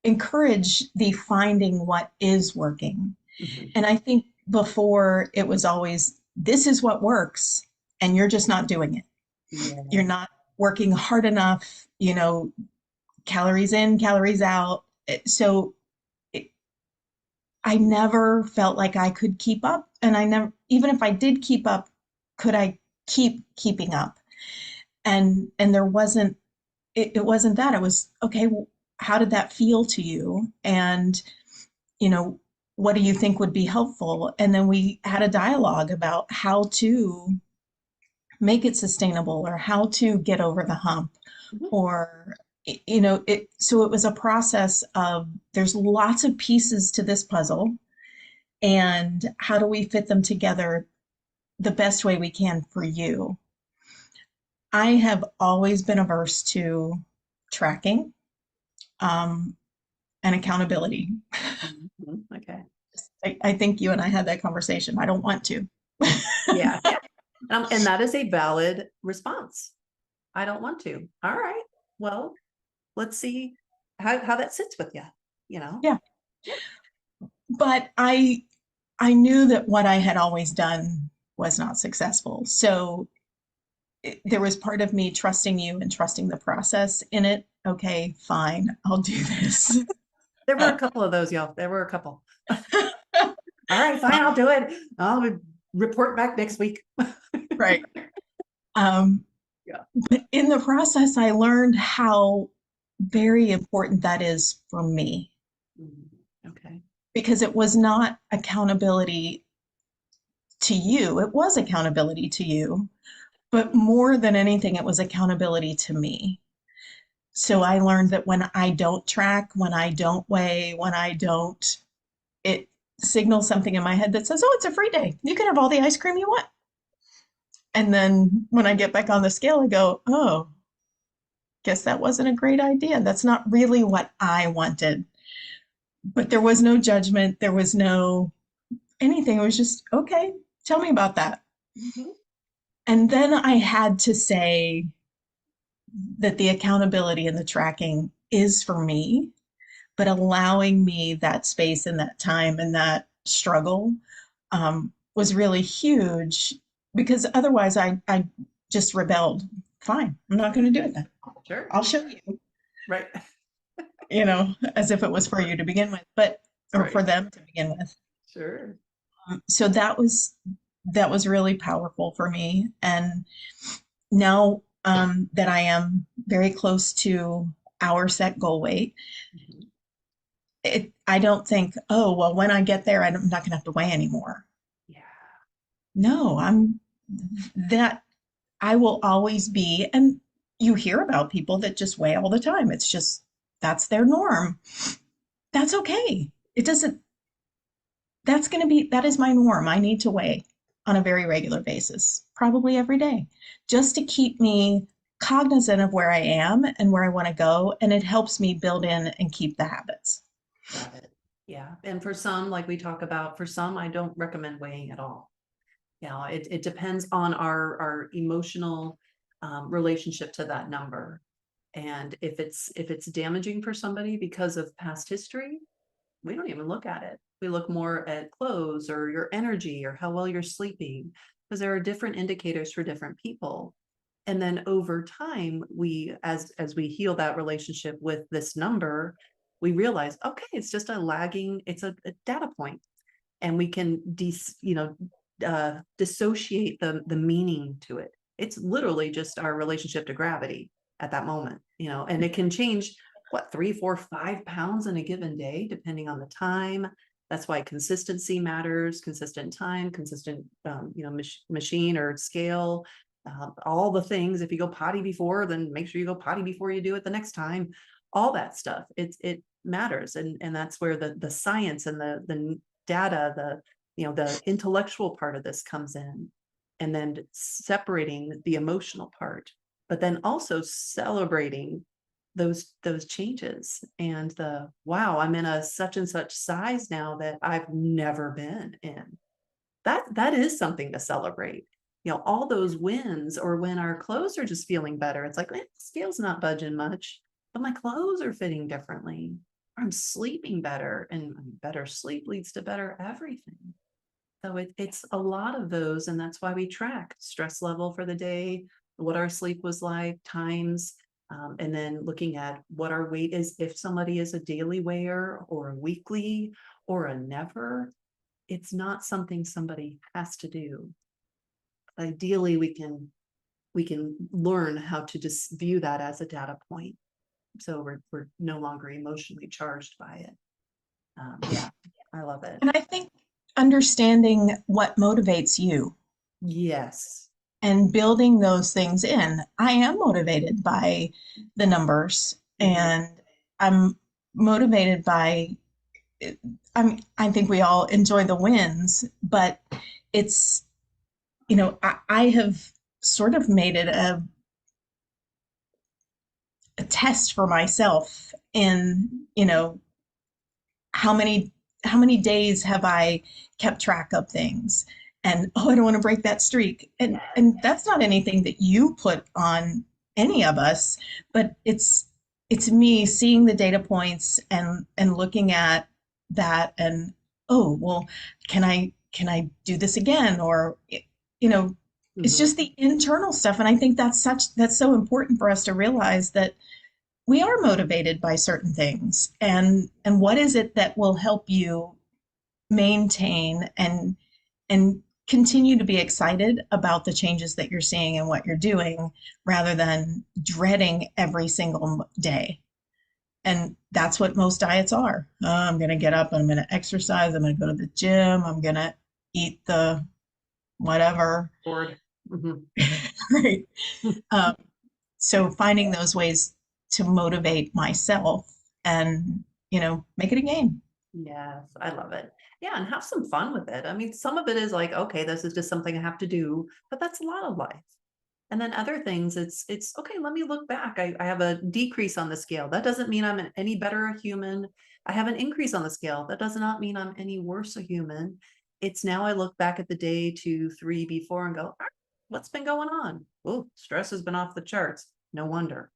encourage the finding what is working. Mhm. And I think before it was always, this is what works, and you're just not doing it. You're Yeah. not working hard enough, calories in, calories out. So it, I never felt like I could keep up. And I never, even if I did keep up, could I keep keeping up? And there wasn't, it wasn't that. It was, okay, well, how did that feel to you? And, you know, what do you think would be helpful? And then we had a dialogue about how to make it sustainable, or how to get over the hump, Mhm. or so it was a process of, there's lots of pieces to this puzzle, and how do we fit them together the best way we can for you. I have always been averse to tracking, um, and accountability. Mhm. Okay. I think you and I had that conversation. I don't want to. Yeah. Yeah. And that is a valid response. I don't want to. All right. Well, let's see how that sits with you, you know? Yeah, Yeah. but I knew that what I had always done was not successful. So there was part of me trusting you and trusting the process in it. Okay, fine, I'll do this. There were a couple of those, y'all. There were a couple. All right, fine, I'll do it. I'll report back next week. Right. Um, Yeah. but in the process, I learned how very important that is for me, Mhm. Okay. because it was not accountability to you. It was accountability to you, but more than anything, it was accountability to me. So I learned that when I don't track, when I don't weigh, when I don't, it signals something in my head that says, oh, it's a free day. You can have all the ice cream you want. And then when I get back on the scale, I go, oh, guess that wasn't a great idea. That's not really what I wanted. But there was no judgment. There was no anything. It was just, okay, tell me about that. Mhm. And then I had to say that the accountability and the tracking is for me, but allowing me that space and that time and that struggle was really huge, because otherwise I just rebelled. Fine, I'm not going to do it then. Sure. I'll show you, Right. as if it was for you to begin with, but or for Right. them to begin with. Sure. So that was really powerful for me. And now that I am very close to our set goal weight, Mhm. I don't think, oh, well, when I get there, I'm not going to have to weigh anymore. Yeah. No, that I will always be. And you hear about people that just weigh all the time. It's just, that's their norm. That's okay. It doesn't, that is my norm. I need to weigh on a very regular basis, probably every day, just to keep me cognizant of where I am and where I want to go. And it helps me build in and keep the habits. Got it. Yeah. And for some, like we talk about, for some, I don't recommend weighing at all. It depends on our emotional relationship to that number. And if it's damaging for somebody because of past history, we don't even look at it. We look more at clothes or your energy or how well you're sleeping, because there are different indicators for different people. And then over time, as we heal that relationship with this number, we realize, okay, it's just a lagging, it's a data point, and we can dissociate the meaning to it. It's literally just our relationship to gravity at that moment, and it can change what 3, 4, 5 pounds in a given day, depending on the time. That's why consistency matters, consistent time, consistent machine or scale, all the things. If you go potty before, then make sure you go potty before you do it the next time. All that stuff, it matters, and that's where the science and the data, the intellectual part of this comes in, and then separating the emotional part, but then also celebrating those changes, and the wow, I'm in a such and such size now that I've never been in. That is something to celebrate. All those wins, or when our clothes are just feeling better, it's like, "Man, this scale's not budging much, but my clothes are fitting differently. I'm sleeping better, and better sleep leads to better everything." So it's a lot of those, and that's why we track stress level for the day, what our sleep was like, times, and then looking at what our weight is. If somebody is a daily weigher or a weekly or a never, it's not something somebody has to do. Ideally, we can learn how to just view that as a data point, so we're no longer emotionally charged by it. Yeah, I love it. And I think understanding what motivates you Yes. and building those things in. I am motivated by the numbers, Mhm. and I'm motivated by I think we all enjoy the wins, but it's I have sort of made it a test for myself in how many how many days have I kept track of things, and oh, I don't want to break that streak, and that's not anything that you put on any of us, but it's me seeing the data points and looking at that, and oh, well, can I do this again, or you know it's Mhm. just the internal stuff. And I think that's so important for us to realize that we are motivated by certain things, and what is it that will help you maintain and continue to be excited about the changes that you're seeing and what you're doing, rather than dreading every single day. And that's what most diets are. I'm going to get up, I'm going to exercise, I'm going to go to the gym, I'm going to eat the whatever. Board. Mhm. Right. um, so finding those ways to motivate myself and make it a game. Yes, I love it. Yeah, and have some fun with it. I mean, some of it is like, okay, this is just something I have to do, but that's a lot of life. And then other things, it's okay, let me look back. I have a decrease on the scale. That doesn't mean I'm any better a human. I have an increase on the scale. That does not mean I'm any worse a human. It's now I look back at the day 2, 3 before and go, "Ah, what's been going on? Oh, stress has been off the charts. No wonder,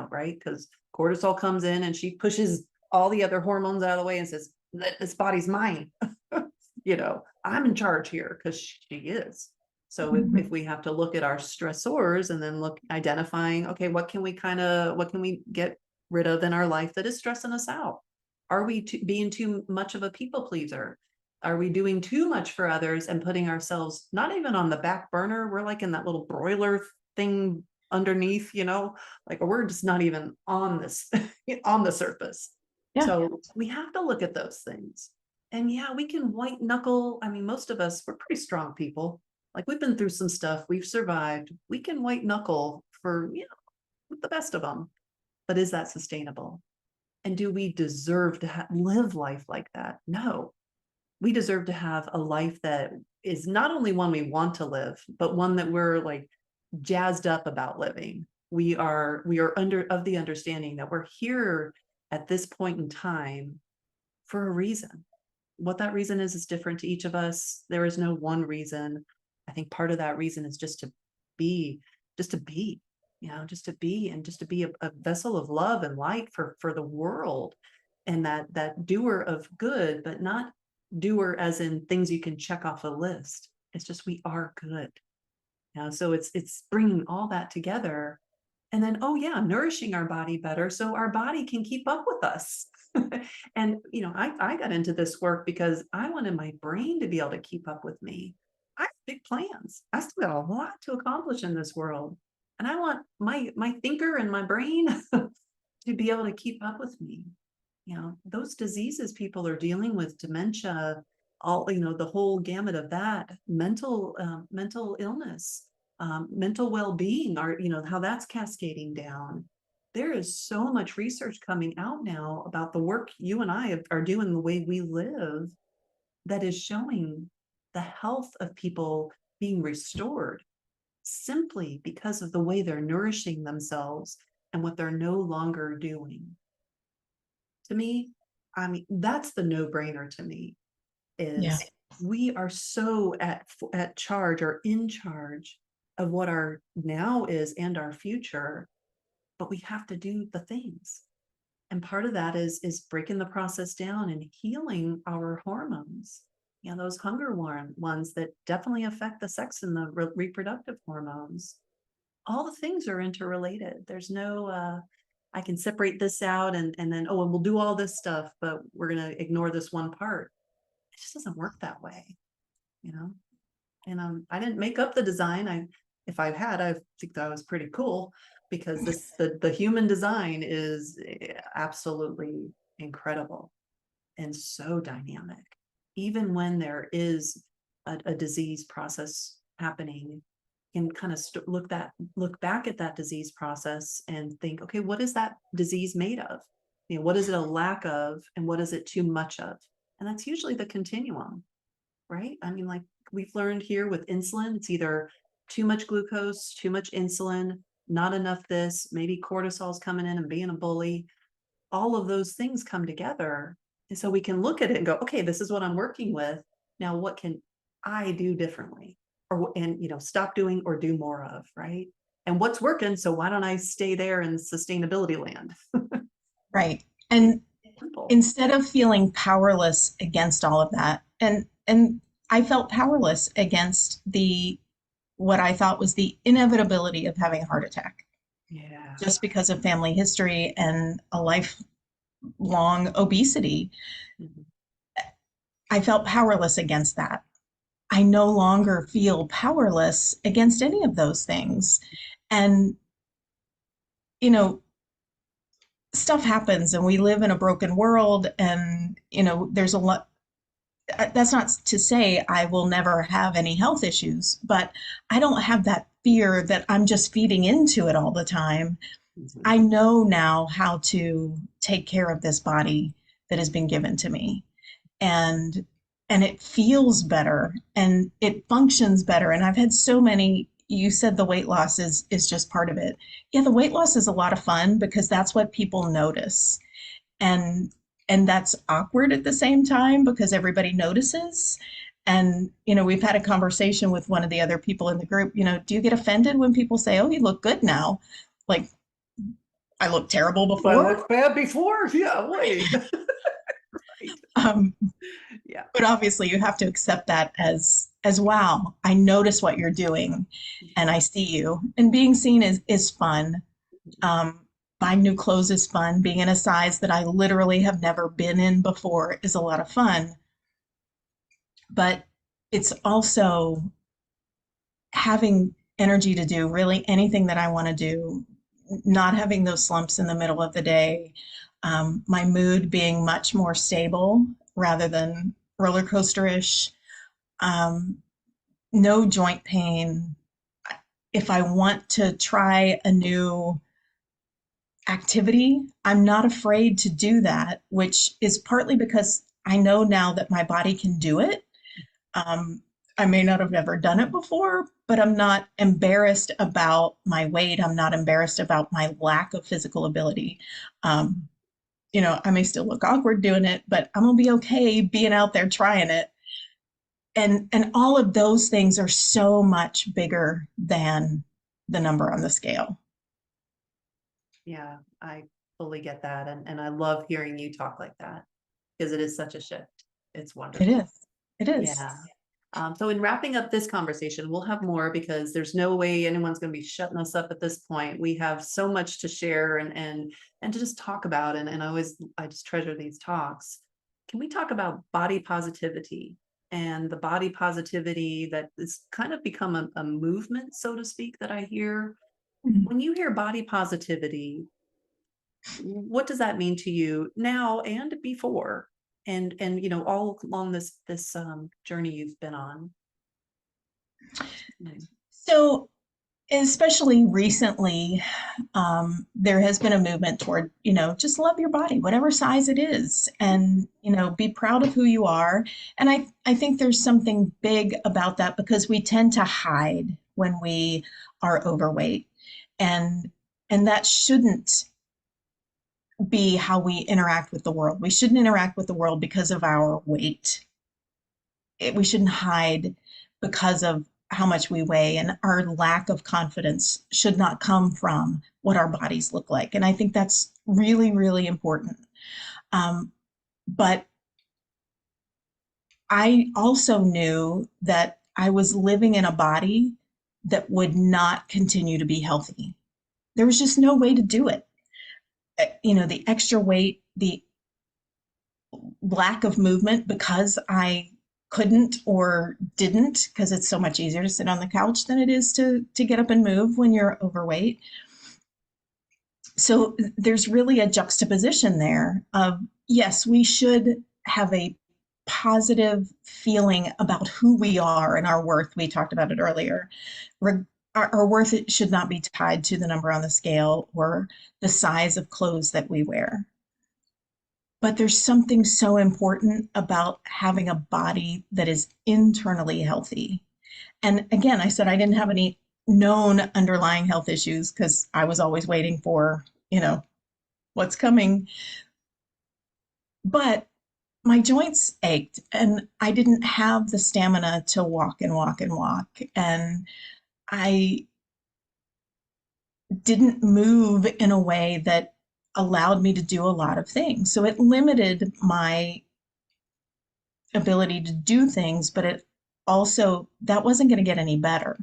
right? Because cortisol comes in and she pushes all the other hormones out of the way and says, this body's mine. I'm in charge here, because she is. So Mhm. if we have to look at our stressors and then look identifying, okay, what can we get rid of in our life that is stressing us out? Are we being too much of a people pleaser? Are we doing too much for others and putting ourselves not even on the back burner? We're like in that little broiler thing underneath, like we're just not even on this on the surface. Yeah. So we have to look at those things. And yeah, we can white knuckle. I mean, most of us, we're pretty strong people. Like we've been through some stuff, we've survived. We can white knuckle for, the best of them. But is that sustainable? And do we deserve to live life like that? No. We deserve to have a life that is not only one we want to live, but one that we're like jazzed up about living. We are under of the understanding that we're here at this point in time for a reason. What that reason is different to each of us. There is no one reason. I think part of that reason is be, just to be, just to be, and just to be a vessel of love and light for the world, and that doer of good, but not doer as in things you can check off a list. It's just we are good. So it's bringing all that together, and then, oh yeah, nourishing our body better so our body can keep up with us. And I got into this work because I wanted my brain to be able to keep up with me. I have big plans. I still got a lot to accomplish in this world, and I want my thinker and my brain to be able to keep up with me. Those diseases people are dealing with, dementia, all, the whole gamut of that, mental illness, mental well-being, are, how that's cascading down. There is so much research coming out now about the work you and I are doing, the way we live, that is showing the health of people being restored simply because of the way they're nourishing themselves and what they're no longer doing. To me, I mean, that's the no-brainer to me, Yeah. is we are so at charge, or in charge, of what our now is and our future, but we have to do the things. And part of that is breaking the process down and healing our hormones. Those hunger ones that definitely affect the sex and the reproductive hormones. All the things are interrelated. There's no I can separate this out, and then, and we'll do all this stuff, but we're going to ignore this one part. It just doesn't work that way, you know? And I didn't make up the design. If I had, I think that was pretty cool, because the human design is absolutely incredible and so dynamic. Even when there is a disease process happening, can kind of look back at that disease process and think, okay, what is that disease made of? What is it a lack of, and what is it too much of? And that's usually the continuum, right? I mean, like we've learned here with insulin, it's either too much glucose, too much insulin, not enough this, maybe cortisol's coming in and being a bully. All of those things come together. And so we can look at it and go, okay, this is what I'm working with. Now, what can I do differently? And stop doing or do more of, right? And what's working, so why don't I stay there in sustainability land? Right. It's And simple. instead of feeling powerless against all of that, and I felt powerless against the what I thought was the inevitability of having a heart attack Yeah. just because of family history and a lifelong obesity. Mhm. I felt powerless against that. I no longer feel powerless against any of those things. And, you know, stuff happens and we live in a broken world and, there's a lot. That's not to say I will never have any health issues, but I don't have that fear that I'm just feeding into it all the time. Mhm. I know now how to take care of this body that has been given to me. And it feels better and it functions better. And I've had so many, you said the weight loss is just part of it. Yeah, the weight loss is a lot of fun because that's what people notice. And that's awkward at the same time because everybody notices. And we've had a conversation with one of the other people in the group, do you get offended when people say, "Oh, you look good now?" Like, I looked terrible I before. looked bad before. Yeah, wait. Right. Um, Yeah. but obviously you have to accept that as wow, I notice what you're doing and I see you. And being seen is fun. Um, Buying new clothes is fun. Being in a size that I literally have never been in before is a lot of fun. But it's also having energy to do really anything that I want to do, not having those slumps in the middle of the day, my mood being much more stable rather than roller coasterish, um, no joint pain. If I want to try a new activity, I'm not afraid to do that, which is partly because I know now that my body can do it. Um, I may not have ever done it before, but I'm not embarrassed about my weight. I'm not embarrassed about my lack of physical ability. Um, I may still look awkward doing it, but I'm gonna be okay being out there trying it. And all of those things are so much bigger than the number on the scale. Yeah, I fully get that. And I love hearing you talk like that because it is such a shift. It's It wonderful. is. It is. Yeah. So in wrapping up this conversation, we'll have more because there's no way anyone's going to be shutting us up at this point. We have so much to share and to just talk about. And I just treasure these talks. Can we talk about body positivity and the body positivity that has kind of become a movement, so to speak, that I hear? Mhm. When you hear body positivity, what does that mean to you now and before? And all along this journey you've been on. Mm. So, especially recently, there has been a movement toward, just love your body, whatever size it is, and, be proud of who you are. And I think there's something big about that because we tend to hide when we are overweight. And and that shouldn't be how we interact with the world. We shouldn't interact with the world because of our weight. We shouldn't hide because of how much we weigh, and our lack of confidence should not come from what our bodies look like. And I think that's really, really important. Um, but I also knew that I was living in a body that would not continue to be healthy. There was just no way to do it. The extra weight, the lack of movement because I couldn't or didn't, because it's so much easier to sit on the couch than it is to get up and move when you're overweight. So there's really a juxtaposition there of yes, we should have a positive feeling about who we are and our worth. We talked about it earlier. Our worth should not be tied to the number on the scale or the size of clothes that we wear. But there's something so important about having a body that is internally healthy. And again, I said I didn't have any known underlying health issues because I was always waiting for, what's coming. But my joints ached and I didn't have the stamina to walk and walk and walk. And I didn't move in a way that allowed me to do a lot of things. So it limited my ability to do things, but it also, that wasn't going to get any better.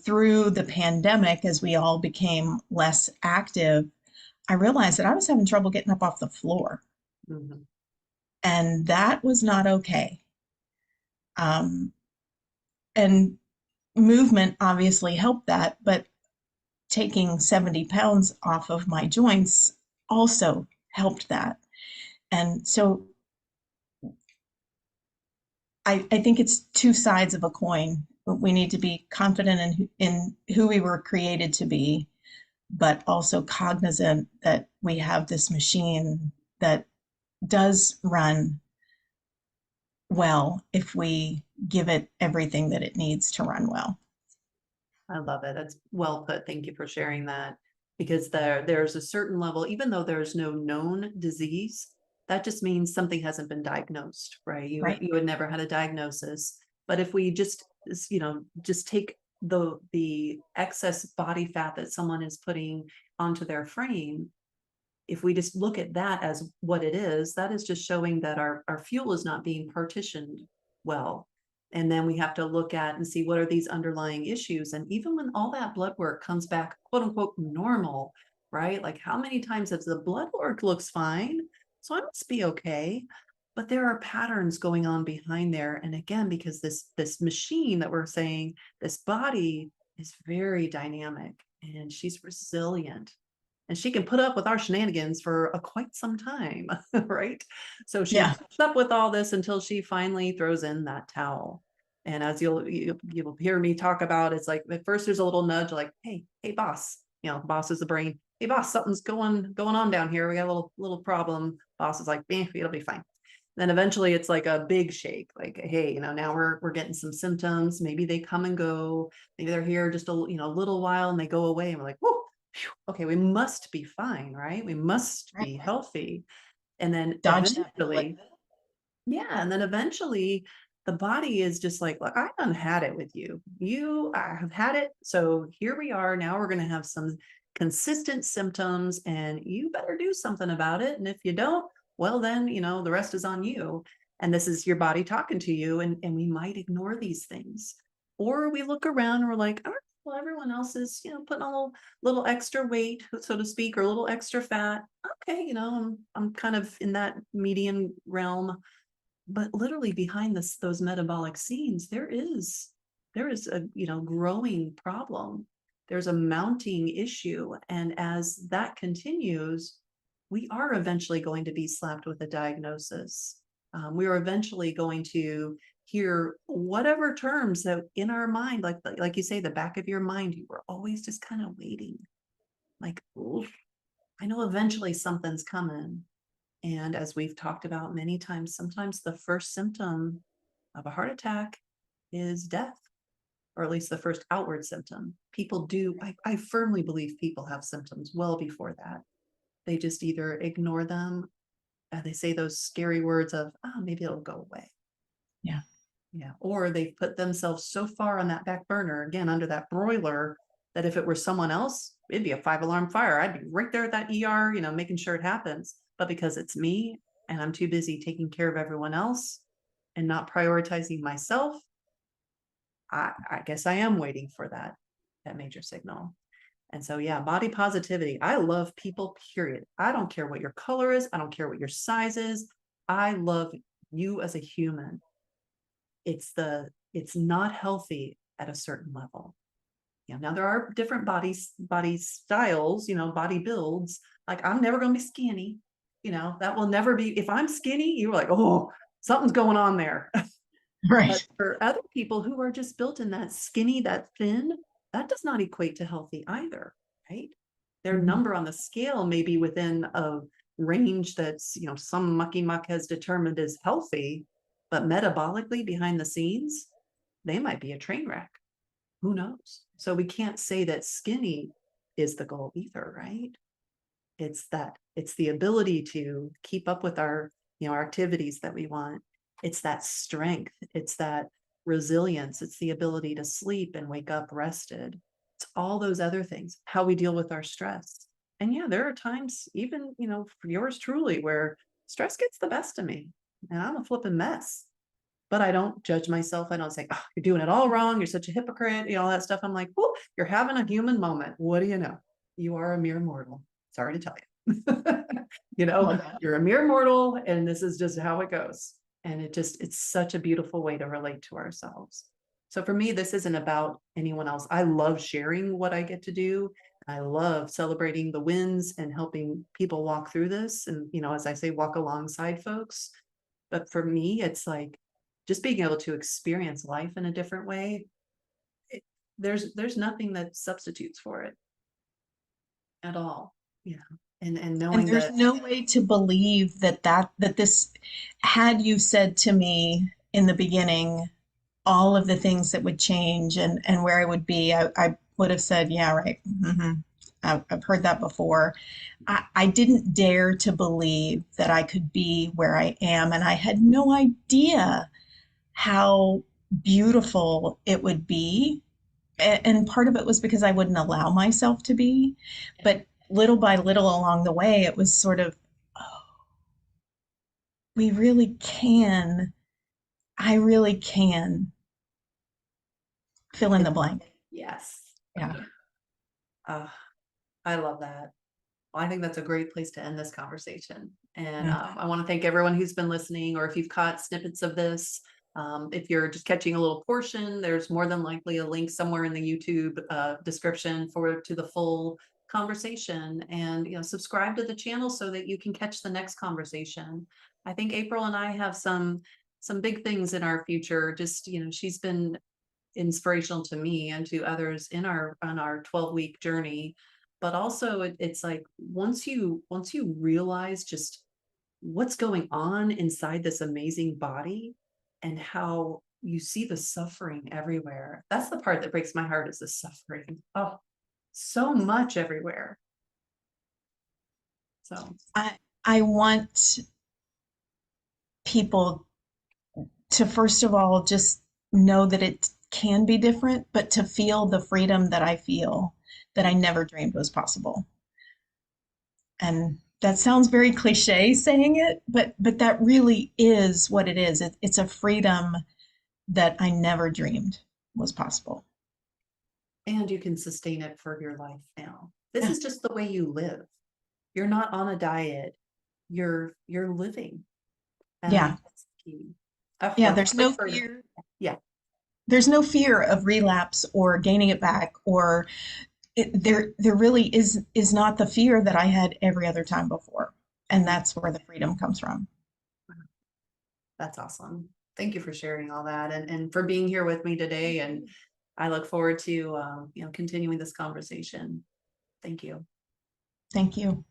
Through the pandemic, as we all became less active, I realized that I was having trouble getting up off the floor, Mhm. and that was not okay. Um, and movement obviously helped that, but taking 70 pounds off of my joints also helped that. And so I think it's two sides of a coin. We need to be confident in who we were created to be, but also cognizant that we have this machine that does run well if we give it everything that it needs to run well. I love it. That's well put. Thank you for sharing that. Because there's a certain level, even though there's no known disease, that just means something hasn't been diagnosed, right? Right. You had never had a diagnosis. But if we just take the excess body fat that someone is putting onto their frame, if we just look at that as what it is, that is just showing that our fuel is not being partitioned well. And then we have to look at and see what are these underlying issues. And even when all that blood work comes back, quote unquote, normal, right? Like how many times has the blood work looks fine, so I must be okay. But there are patterns going on behind there. And again, because this machine that we're saying, this body is very dynamic and she's resilient and she can put up with our shenanigans for quite some time, right? So she Yeah. puts up with all this until she finally throws in that towel. And as you'll hear me talk about, it's like at first there's a little nudge, like, hey, boss, boss is the brain. Hey, boss, something's going on down here. We got a little problem. Boss is like, it'll be fine. Then eventually it's like a big shake, like, hey, now we're getting some symptoms. Maybe they come and go. Maybe they're here just a little while and they go away. And we're like, whoa, okay, we must be fine, right? We must Right. be healthy. And then Dodge that bullet. eventually, yeah, and then eventually the body is just like, look, I done had it with you. I have had it. So here we are. Now we're going to have some consistent symptoms and you better do something about it. And if you don't, well, then, the rest is on you. And this is your body talking to you. And we might ignore these things. Or we look around and we're like, all right, well, everyone else is, putting on a little extra weight, so to speak, or a little extra fat. Okay, I'm kind of in that median realm, but literally behind those metabolic scenes, there is a growing problem. There's a mounting issue, and as that continues, we are eventually going to be slapped with a diagnosis. We are eventually going to hear whatever terms that in our mind, like you say, the back of your mind, you were always just kind of waiting, like, oof, I know eventually something's coming. And as we've talked about many times, sometimes the first symptom of a heart attack is death, or at least the first outward symptom. People do, I firmly believe people have symptoms well before that. They just either ignore them, they say those scary words of, oh, maybe it'll go away. Yeah. Yeah. Or they put themselves so far on that back burner, again, under that broiler, that if it were someone else, it'd be a 5 alarm fire. I'd be right there at that ER, making sure it happens. But because it's me and I'm too busy taking care of everyone else and not prioritizing myself, I guess I am waiting for that major signal. And so, yeah, body positivity. I love people, period. I don't care what your color is. I don't care what your size is. I love you as a human. It's not healthy at a certain level. Now there are different body styles, body builds. Like I'm never going to be skinny. That will never be. If I'm skinny, you're like, oh, something's going on there. But Right. for other people who are just built in that skinny, that thin, that does not equate to healthy either, right? Their Mhm. number on the scale may be within a range that's, some mucky muck has determined is healthy, but metabolically behind the scenes, they might be a train wreck. Who knows? So we can't say that skinny is the goal either, right? It's the ability to keep up with our activities that we want. It's that strength, it's that resilience, it's the ability to sleep and wake up rested. It's all those other things, how we deal with our stress. And yeah, there are times, even for yours truly, where stress gets the best of me and I'm a flipping mess, but I don't judge myself. I don't say, oh, you're doing it all wrong, you're such a hypocrite, all that stuff. I'm like, oh, you're having a human moment. What do you know? You are a mere mortal. Sorry to tell you. Love that. You're a mere mortal and this is just how it goes. And it's such a beautiful way to relate to ourselves. So for me, this isn't about anyone else. I love sharing what I get to do. I love celebrating the wins and helping people walk through this. And, as I say, walk alongside folks. But for me, it's like just being able to experience life in a different way. It, there's nothing that substitutes for it at all. Yeah. And And knowing there's that. no way to believe that this, had you said to me in the beginning all of the things that would change and where I would be, I would have said, yeah, right. I've heard that before. I didn't dare to believe that I could be where I am, and I had no idea how beautiful it would be. And part of it was because I wouldn't allow myself to be. But little by little along the way, it was sort of, oh, we really can, I really can fill in the It- blank. Yes. Yeah. Uh, I love that. Well, I think that's a great place to end this conversation. And Yeah. I want to thank everyone who's been listening, or if you've caught snippets of this. If you're just catching a little portion, there's more than likely a link somewhere in the YouTube description to the full conversation. And subscribe to the channel so that you can catch the next conversation. I think April and I have some big things in our future. Just she's been inspirational to me and to others in our on our 12-week journey. But also it's like once you realize just what's going on inside this amazing body and how you see the suffering everywhere, that's the part that breaks my heart, is the suffering. Oh, so much everywhere. So I want people to, first of all, just know that it can be different, but to feel the freedom that I feel that I never dreamed was possible. And that sounds very cliche saying it, but that really is what it is. It's a freedom that I never dreamed was possible. and you can sustain it for your life now. This Yeah. is just the way you live. You're not on a diet, you're living. And I Yeah. think that's the key. Oh, Yeah, I can't wait for it. Yeah. there's no fear of relapse or gaining it back, or there really is not the fear that I had every other time before. And that's where the freedom comes from. That's awesome. Thank you for sharing all that, and for being here with me today. And I look forward to continuing this conversation. Thank you. Thank you.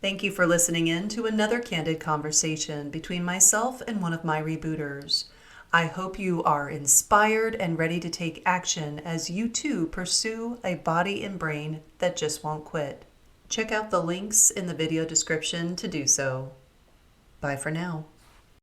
Thank you for listening in to another candid conversation between myself and one of my rebooters. I hope you are inspired and ready to take action as you too pursue a body and brain that just won't quit. Check out the links in the video description to do so. Bye for now.